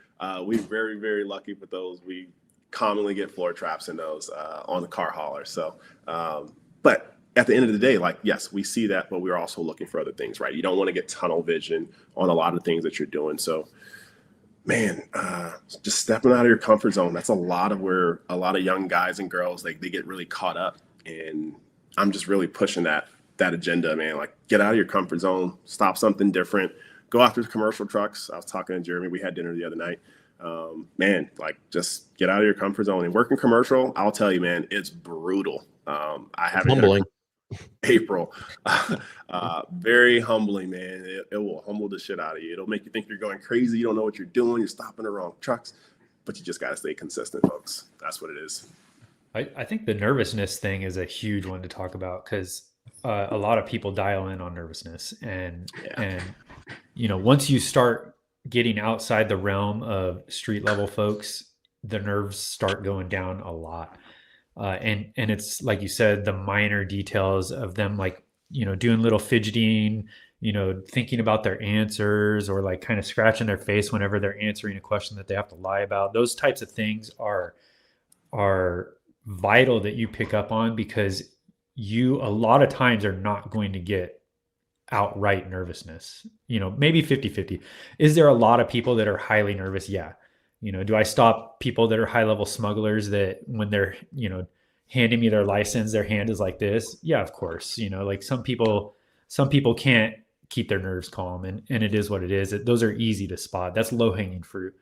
We're very, very lucky with those. We commonly get floor traps in those on the car hauler. So, but at the end of the day, like, yes, we see that, but we're also looking for other things, right? You don't want to get tunnel vision on a lot of things that you're doing. So, man, just stepping out of your comfort zone. That's a lot of where a lot of young guys and girls, they get really caught up. And I'm just really pushing that agenda, man. Like, get out of your comfort zone, stop something different. Go after commercial trucks. I was talking to Jeremy. We had dinner the other night. Man, like just get out of your comfort zone and work in commercial. I'll tell you, man, it's brutal. I haven't humbling. April. Very humbling, man. It will humble the shit out of you. It'll make you think you're going crazy. You don't know what you're doing. You're stopping the wrong trucks, but you just got to stay consistent, folks. That's what it is. I think the nervousness thing is a huge one to talk about because a lot of people dial in on nervousness and once you start getting outside the realm of street level folks, the nerves start going down a lot. And it's like you said, the minor details of them, like, doing little fidgeting, thinking about their answers or like kind of scratching their face whenever they're answering a question that they have to lie about. Those types of things are vital that you pick up on because you a lot of times are not going to get outright nervousness, maybe 50-50. Is there a lot of people that are highly nervous? Yeah. Do I stop people that are high level smugglers that when they're, handing me their license, their hand is like this? Yeah, of course. Like some people can't keep their nerves calm and it is what it is. Those are easy to spot. That's low hanging fruit.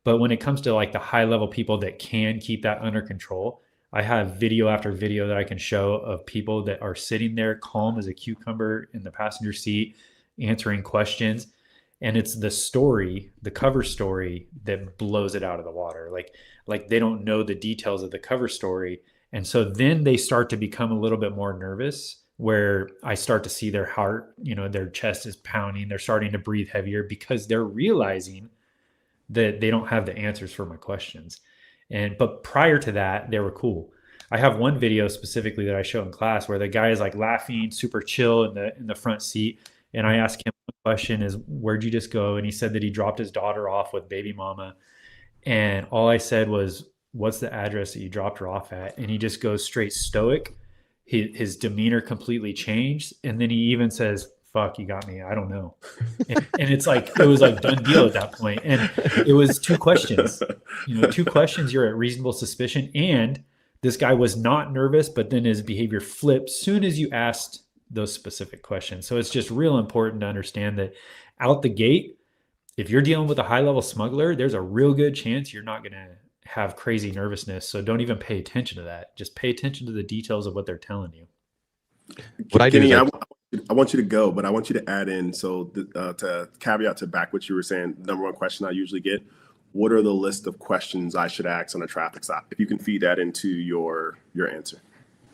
But when it comes to like the high level people that can keep that under control, I have video after video that I can show of people that are sitting there calm as a cucumber in the passenger seat, answering questions. And it's the story, the cover story that blows it out of the water. Like they don't know the details of the cover story. And so then they start to become a little bit more nervous where I start to see their heart, their chest is pounding. They're starting to breathe heavier because they're realizing that they don't have the answers for my questions. But prior to that, they were cool. I have one video specifically that I show in class where the guy is like laughing, super chill in the front seat. And I asked him, the question is, where'd you just go? And he said that he dropped his daughter off with baby mama. And all I said was, what's the address that you dropped her off at? And he just goes straight stoic. His demeanor completely changed. And then he even says, fuck, you got me. I don't know. And it's like, it was like done deal at that point. And it was two questions, two questions. You're at reasonable suspicion. And this guy was not nervous, but then his behavior flipped soon as you asked those specific questions. So it's just real important to understand that out the gate, if you're dealing with a high level smuggler, there's a real good chance you're not going to have crazy nervousness. So don't even pay attention to that. Just pay attention to the details of what they're telling you. What I do Kenny, is I want you to go, but I want you to add in. So to caveat to back what you were saying, the number one question I usually get, what are the list of questions I should ask on a traffic stop? If you can feed that into your answer.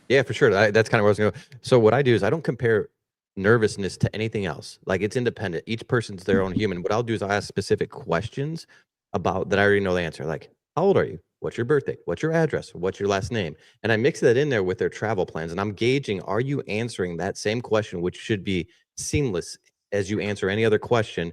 Yeah, for sure. That's kind of where I was going to go. So what I do is I don't compare nervousness to anything else. Like it's independent. Each person's their own human. What I'll do is I'll ask specific questions about that I already know the answer. Like, how old are you? What's your birthday? What's your address? What's your last name? And I mix that in there with their travel plans. And I'm gauging, are you answering that same question, which should be seamless as you answer any other question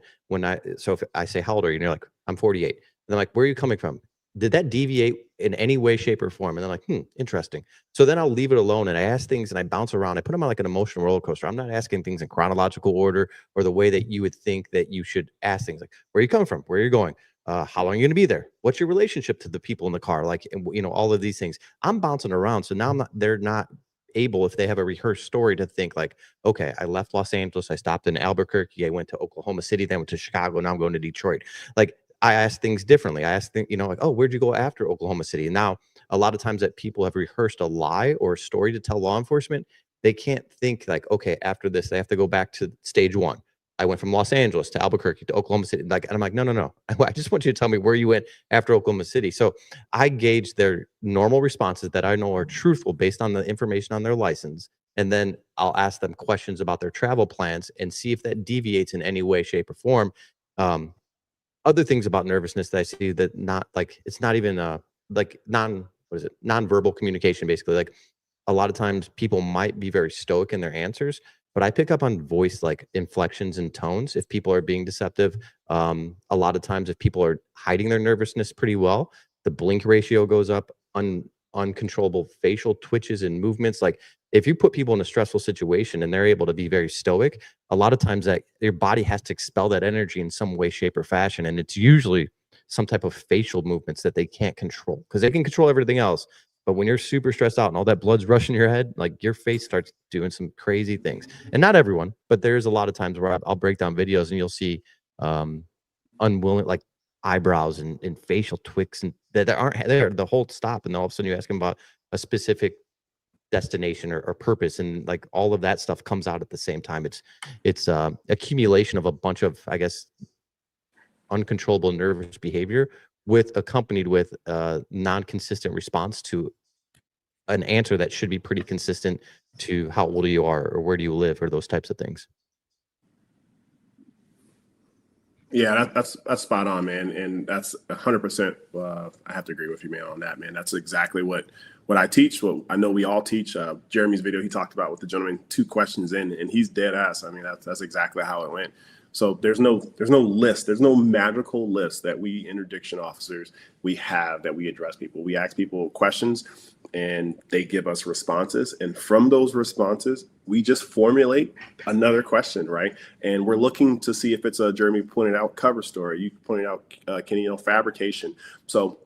so if I say, how old are you? And you're like, I'm 48. And I'm like, where are you coming from? did that deviate in any way, shape, or form? And they're like, interesting. So then I'll leave it alone and I ask things and I bounce around. I put them on like an emotional roller coaster. I'm not asking things in chronological order or the way that you would think that you should ask things, like, where are you coming from? Where are you going? How long are you going to be there? What's your relationship to the people in the car? Like, all of these things. I'm bouncing around. So now they're not able, if they have a rehearsed story, to think like, okay, I left Los Angeles, I stopped in Albuquerque, I went to Oklahoma City, then went to Chicago, now I'm going to Detroit. Like, I ask things differently. I ask things, like, oh, where'd you go after Oklahoma City? And now a lot of times that people have rehearsed a lie or a story to tell law enforcement, they can't think like, okay, after this, they have to go back to stage one. I went from Los Angeles to Albuquerque to Oklahoma City. Like, and I'm like, no. I just want you to tell me where you went after Oklahoma City. So I gauge their normal responses that I know are truthful based on the information on their license. And then I'll ask them questions about their travel plans and see if that deviates in any way, shape, or form. Other things about nervousness that I see that not like, it's not even like nonverbal communication, basically. Like, a lot of times people might be very stoic in their answers, but I pick up on voice, like inflections and tones, if people are being deceptive. A lot of times if people are hiding their nervousness pretty well, the blink ratio goes up. Uncontrollable facial twitches and movements. Like, if you put people in a stressful situation and they're able to be very stoic, a lot of times that your body has to expel that energy in some way, shape, or fashion. And it's usually some type of facial movements that they can't control, because they can control everything else. But when you're super stressed out and all that blood's rushing your head, like, your face starts doing some crazy things. And not everyone, but there's a lot of times where I'll break down videos and you'll see unwilling, like, eyebrows and facial twicks and that aren't there the whole stop, and then all of a sudden you ask them about a specific destination or purpose, and like all of that stuff comes out at the same time. It's accumulation of a bunch of, I guess, uncontrollable nervous behavior accompanied with non-consistent response to an answer that should be pretty consistent to how old you are or where do you live or those types of things. Yeah, that's spot on, man, and that's 100%. I have to agree with you, man, on that, man. That's exactly what I teach. What I know we all teach. Jeremy's video, he talked about with the gentleman 2 questions in, and he's dead ass. I mean, that's exactly how it went. So there's no list. There's no magical list that we interdiction officers we have that we address people. We ask people questions and they give us responses. And from those responses, we just formulate another question, right? And we're looking to see if it's a, Jeremy pointed out, cover story. You pointed out, Kenny, fabrication. So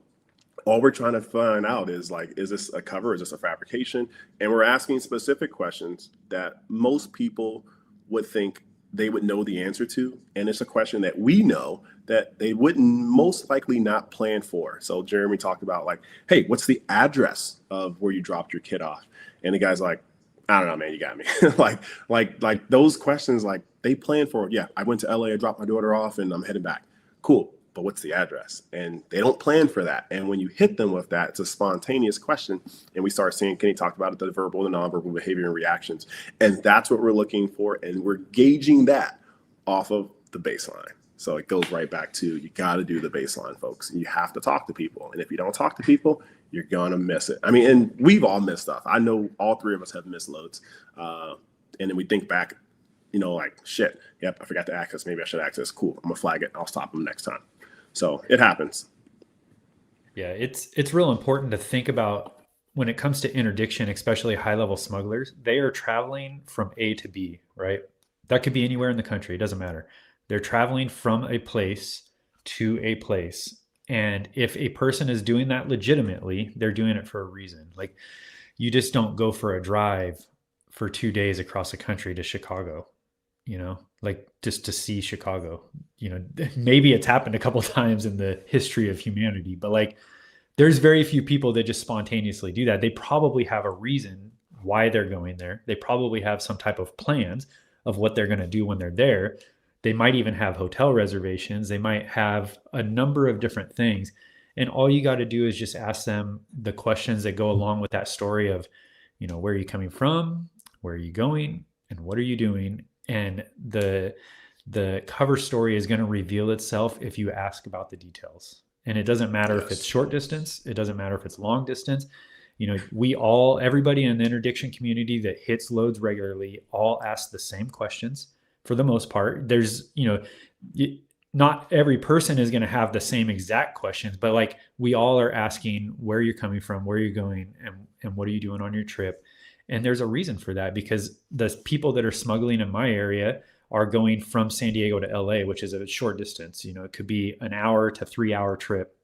all we're trying to find out is, like, is this a cover? Is this a fabrication? And we're asking specific questions that most people would think they would know the answer to. And it's a question that we know that they wouldn't most likely not plan for. So Jeremy talked about, like, hey, what's the address of where you dropped your kid off? And the guy's like, I don't know, man, you got me. like those questions, like, they plan for, yeah, I went to LA, I dropped my daughter off and I'm heading back. Cool. But what's the address? And they don't plan for that. And when you hit them with that, it's a spontaneous question. And we start seeing, Kenny talked about it, the verbal and nonverbal behavior and reactions. And that's what we're looking for. And we're gauging that off of the baseline. So it goes right back to, you got to do the baseline, folks. You have to talk to people. And if you don't talk to people, you're going to miss it. I mean, and we've all missed stuff. I know all 3 of us have missed loads. And then we think back, like, shit, yep, I forgot to access. Maybe I should access. Cool. I'm going to flag it. I'll stop them next time. So it happens. Yeah, it's real important to think about when it comes to interdiction, especially high-level smugglers. They are traveling from A to B, right? That could be anywhere in the country. It doesn't matter. They're traveling from a place to a place. And if a person is doing that legitimately, they're doing it for a reason. Like, you just don't go for a drive for 2 days across the country to Chicago, like, just to see Chicago. Maybe it's happened a couple of times in the history of humanity, but, like, there's very few people that just spontaneously do that. They probably have a reason why they're going there. They probably have some type of plans of what they're going to do when they're there. They might even have hotel reservations. They might have a number of different things. And all you got to do is just ask them the questions that go along with that story of, where are you coming from? Where are you going? And what are you doing? And the cover story is going to reveal itself if you ask about the details. And it doesn't matter if it's short distance. It doesn't matter if it's long distance. Everybody in the interdiction community that hits loads regularly all ask the same questions for the most part. There's, not every person is going to have the same exact questions, but like we all are asking where you're coming from, where you're going, and what are you doing on your trip. And there's a reason for that, because the people that are smuggling in my area are going from San Diego to LA, which is a short distance. You know, it could be an hour to 3 hour trip.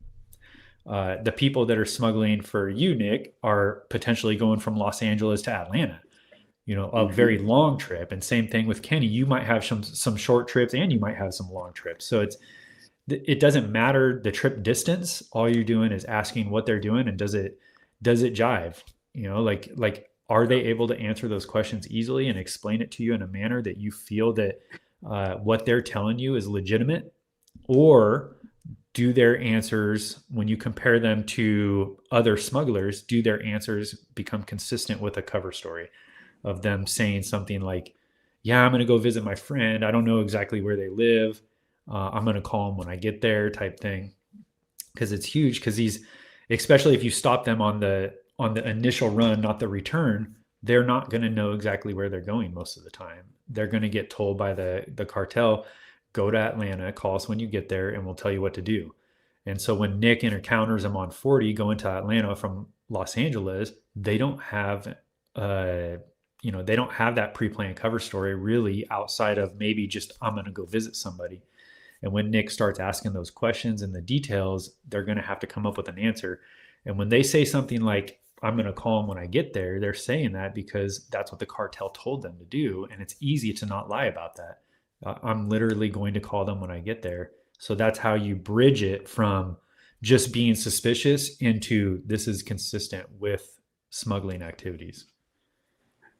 The people that are smuggling for you, Nick, are potentially going from Los Angeles to Atlanta, you know, a very long trip. And same thing with Kenny. You might have some short trips, and you might have some long trips. So it doesn't matter the trip distance. All you're doing is asking what they're doing, and does it jive? You know, like are they able to answer those questions easily and explain it to you in a manner that you feel that what they're telling you is legitimate? Or do their answers, when you compare them to other smugglers, do their answers become consistent with a cover story of them saying something like, yeah, I'm going to go visit my friend. I don't know exactly where they live. I'm going to call them when I get there, type thing. Because it's huge, because especially if you stop them on the initial run, not the return, they're not going to know exactly where they're going most of the time. They're going to get told by the cartel, go to Atlanta, call us when you get there, and we'll tell you what to do. And so when Nick encounters them on 40 going to Atlanta from Los Angeles, they don't have they don't have that pre-planned cover story really, outside of maybe just, I'm going to go visit somebody. And when Nick starts asking those questions and the details, they're going to have to come up with an answer. And when they say something like, I'm going to call them when I get there, they're saying that because that's what the cartel told them to do. And it's easy to not lie about that. I'm literally going to call them when I get there. So that's how you bridge it from just being suspicious into this is consistent with smuggling activities.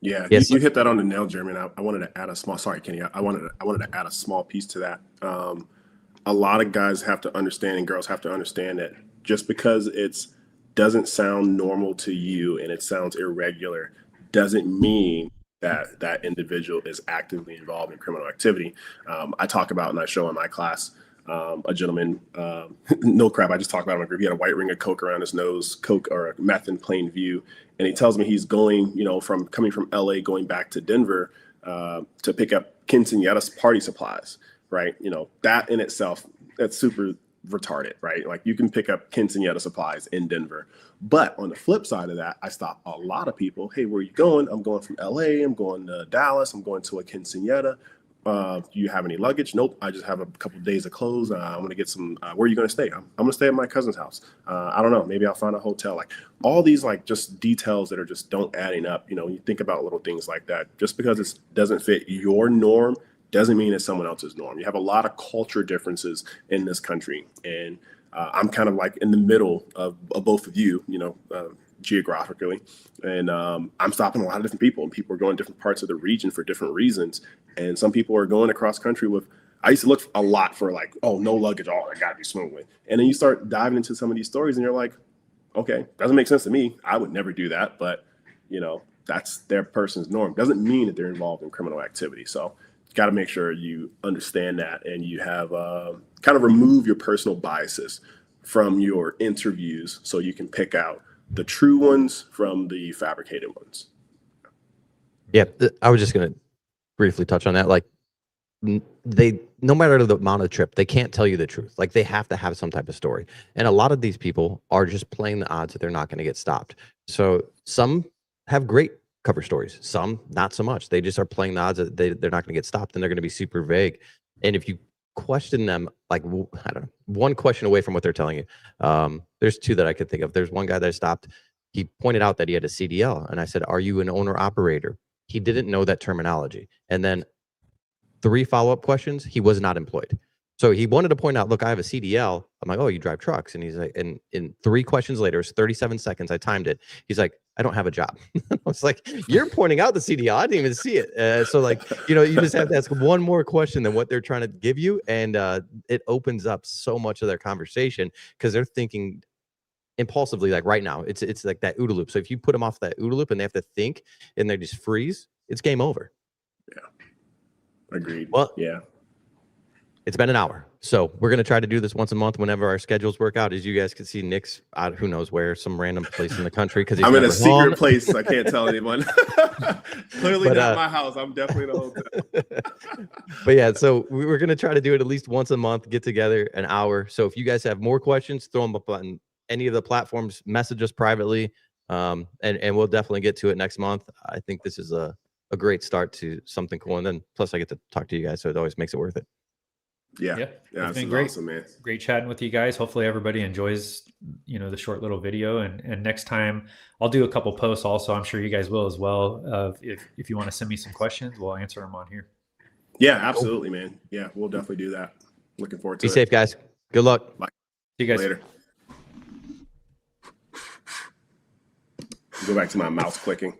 Yeah, Yes. you hit that on the nail, Jeremy. I wanted to add a small. Sorry, Kenny. I wanted to add a small piece to that. A lot of guys have to understand, and girls have to understand, that just because it doesn't sound normal to you and it sounds irregular, doesn't mean that that individual is actively involved in criminal activity. I talk about, and I show in my class, a gentleman, no crap, I just talked about him in a group. He had a white ring of coke around his nose, coke or meth in plain view. And he tells me he's going, coming from LA, going back to Denver to pick up quinceañera's party supplies, right? That in itself, that's super retarded, right? Like, you can pick up quinceañera supplies in Denver. But on the flip side of that, I stop a lot of people. Hey, where are you going? I'm going from LA. I'm going to Dallas. I'm going to a quinceañera. Do you have any luggage? Nope. I just have a couple of days of clothes. I'm going to get some. Where are you going to stay? I'm going to stay at my cousin's house. I don't know. Maybe I'll find a hotel. Like, all these, like, just details that are just don't adding up. You think about little things like that. Just because it doesn't fit your norm doesn't mean it's someone else's norm. You have a lot of culture differences in this country. And I'm kind of like in the middle of both of you, geographically. And I'm stopping a lot of different people, and people are going different parts of the region for different reasons. And some people are going across country with, I used to look a lot for, like, oh, no luggage, oh, I gotta be smuggling. And then you start diving into some of these stories and you're like, okay, doesn't make sense to me. I would never do that, but that's their person's norm. Doesn't mean that they're involved in criminal activity. So got to make sure you understand that, and you have kind of remove your personal biases from your interviews so you can pick out the true ones from the fabricated ones. Yeah, I was just going to briefly touch on that. Like, they, no matter the amount of trip, they can't tell you the truth. Like, they have to have some type of story. And a lot of these people are just playing the odds that they're not going to get stopped. So some have great cover stories, some not so much. They just are playing the odds that they're not going to get stopped, and they're going to be super vague. And if you question them, like, I don't know, one question away from what they're telling you, there's two that I could think of. There's one guy that I stopped. He pointed out that he had a CDL, and I said, are you an owner operator? He didn't know that terminology. And then 3 follow-up questions, he was not employed. So he wanted to point out, look, I have a CDL. I'm like, oh, you drive trucks? And he's like, and in 3 questions later, it's 37 seconds, I timed it. He's like, I don't have a job. I was like, you're pointing out the CDL. I didn't even see it. So, like, you just have to ask one more question than what they're trying to give you. And it opens up so much of their conversation, because they're thinking impulsively. Like, right now, it's like that OODA loop. So if you put them off that OODA loop and they have to think and they just freeze, it's game over. Yeah. Agreed. Well, yeah. it's been an hour. So we're going to try to do this once a month whenever our schedules work out. As you guys can see, Nick's out, who knows where, some random place in the country. Because I'm in a secret place. I can't tell anyone. Clearly not my house. I'm definitely in a hotel. But yeah, so we're going to try to do it at least once a month, get together an hour. So if you guys have more questions, throw them up on any of the platforms, message us privately, and we'll definitely get to it next month. I think this is a great start to something cool. And then plus I get to talk to you guys, so it always makes it worth it. Yeah, it's been it's great. awesome, man. Great chatting with you guys. Hopefully everybody enjoys, the short little video. And next time I'll do a couple posts also. I'm sure you guys will as well. If you want to send me some questions, we'll answer them on here. Yeah, absolutely, man. Yeah, we'll definitely do that. Looking forward to it. Be safe, guys. Good luck. Bye. See you guys later. Go back to my mouse clicking.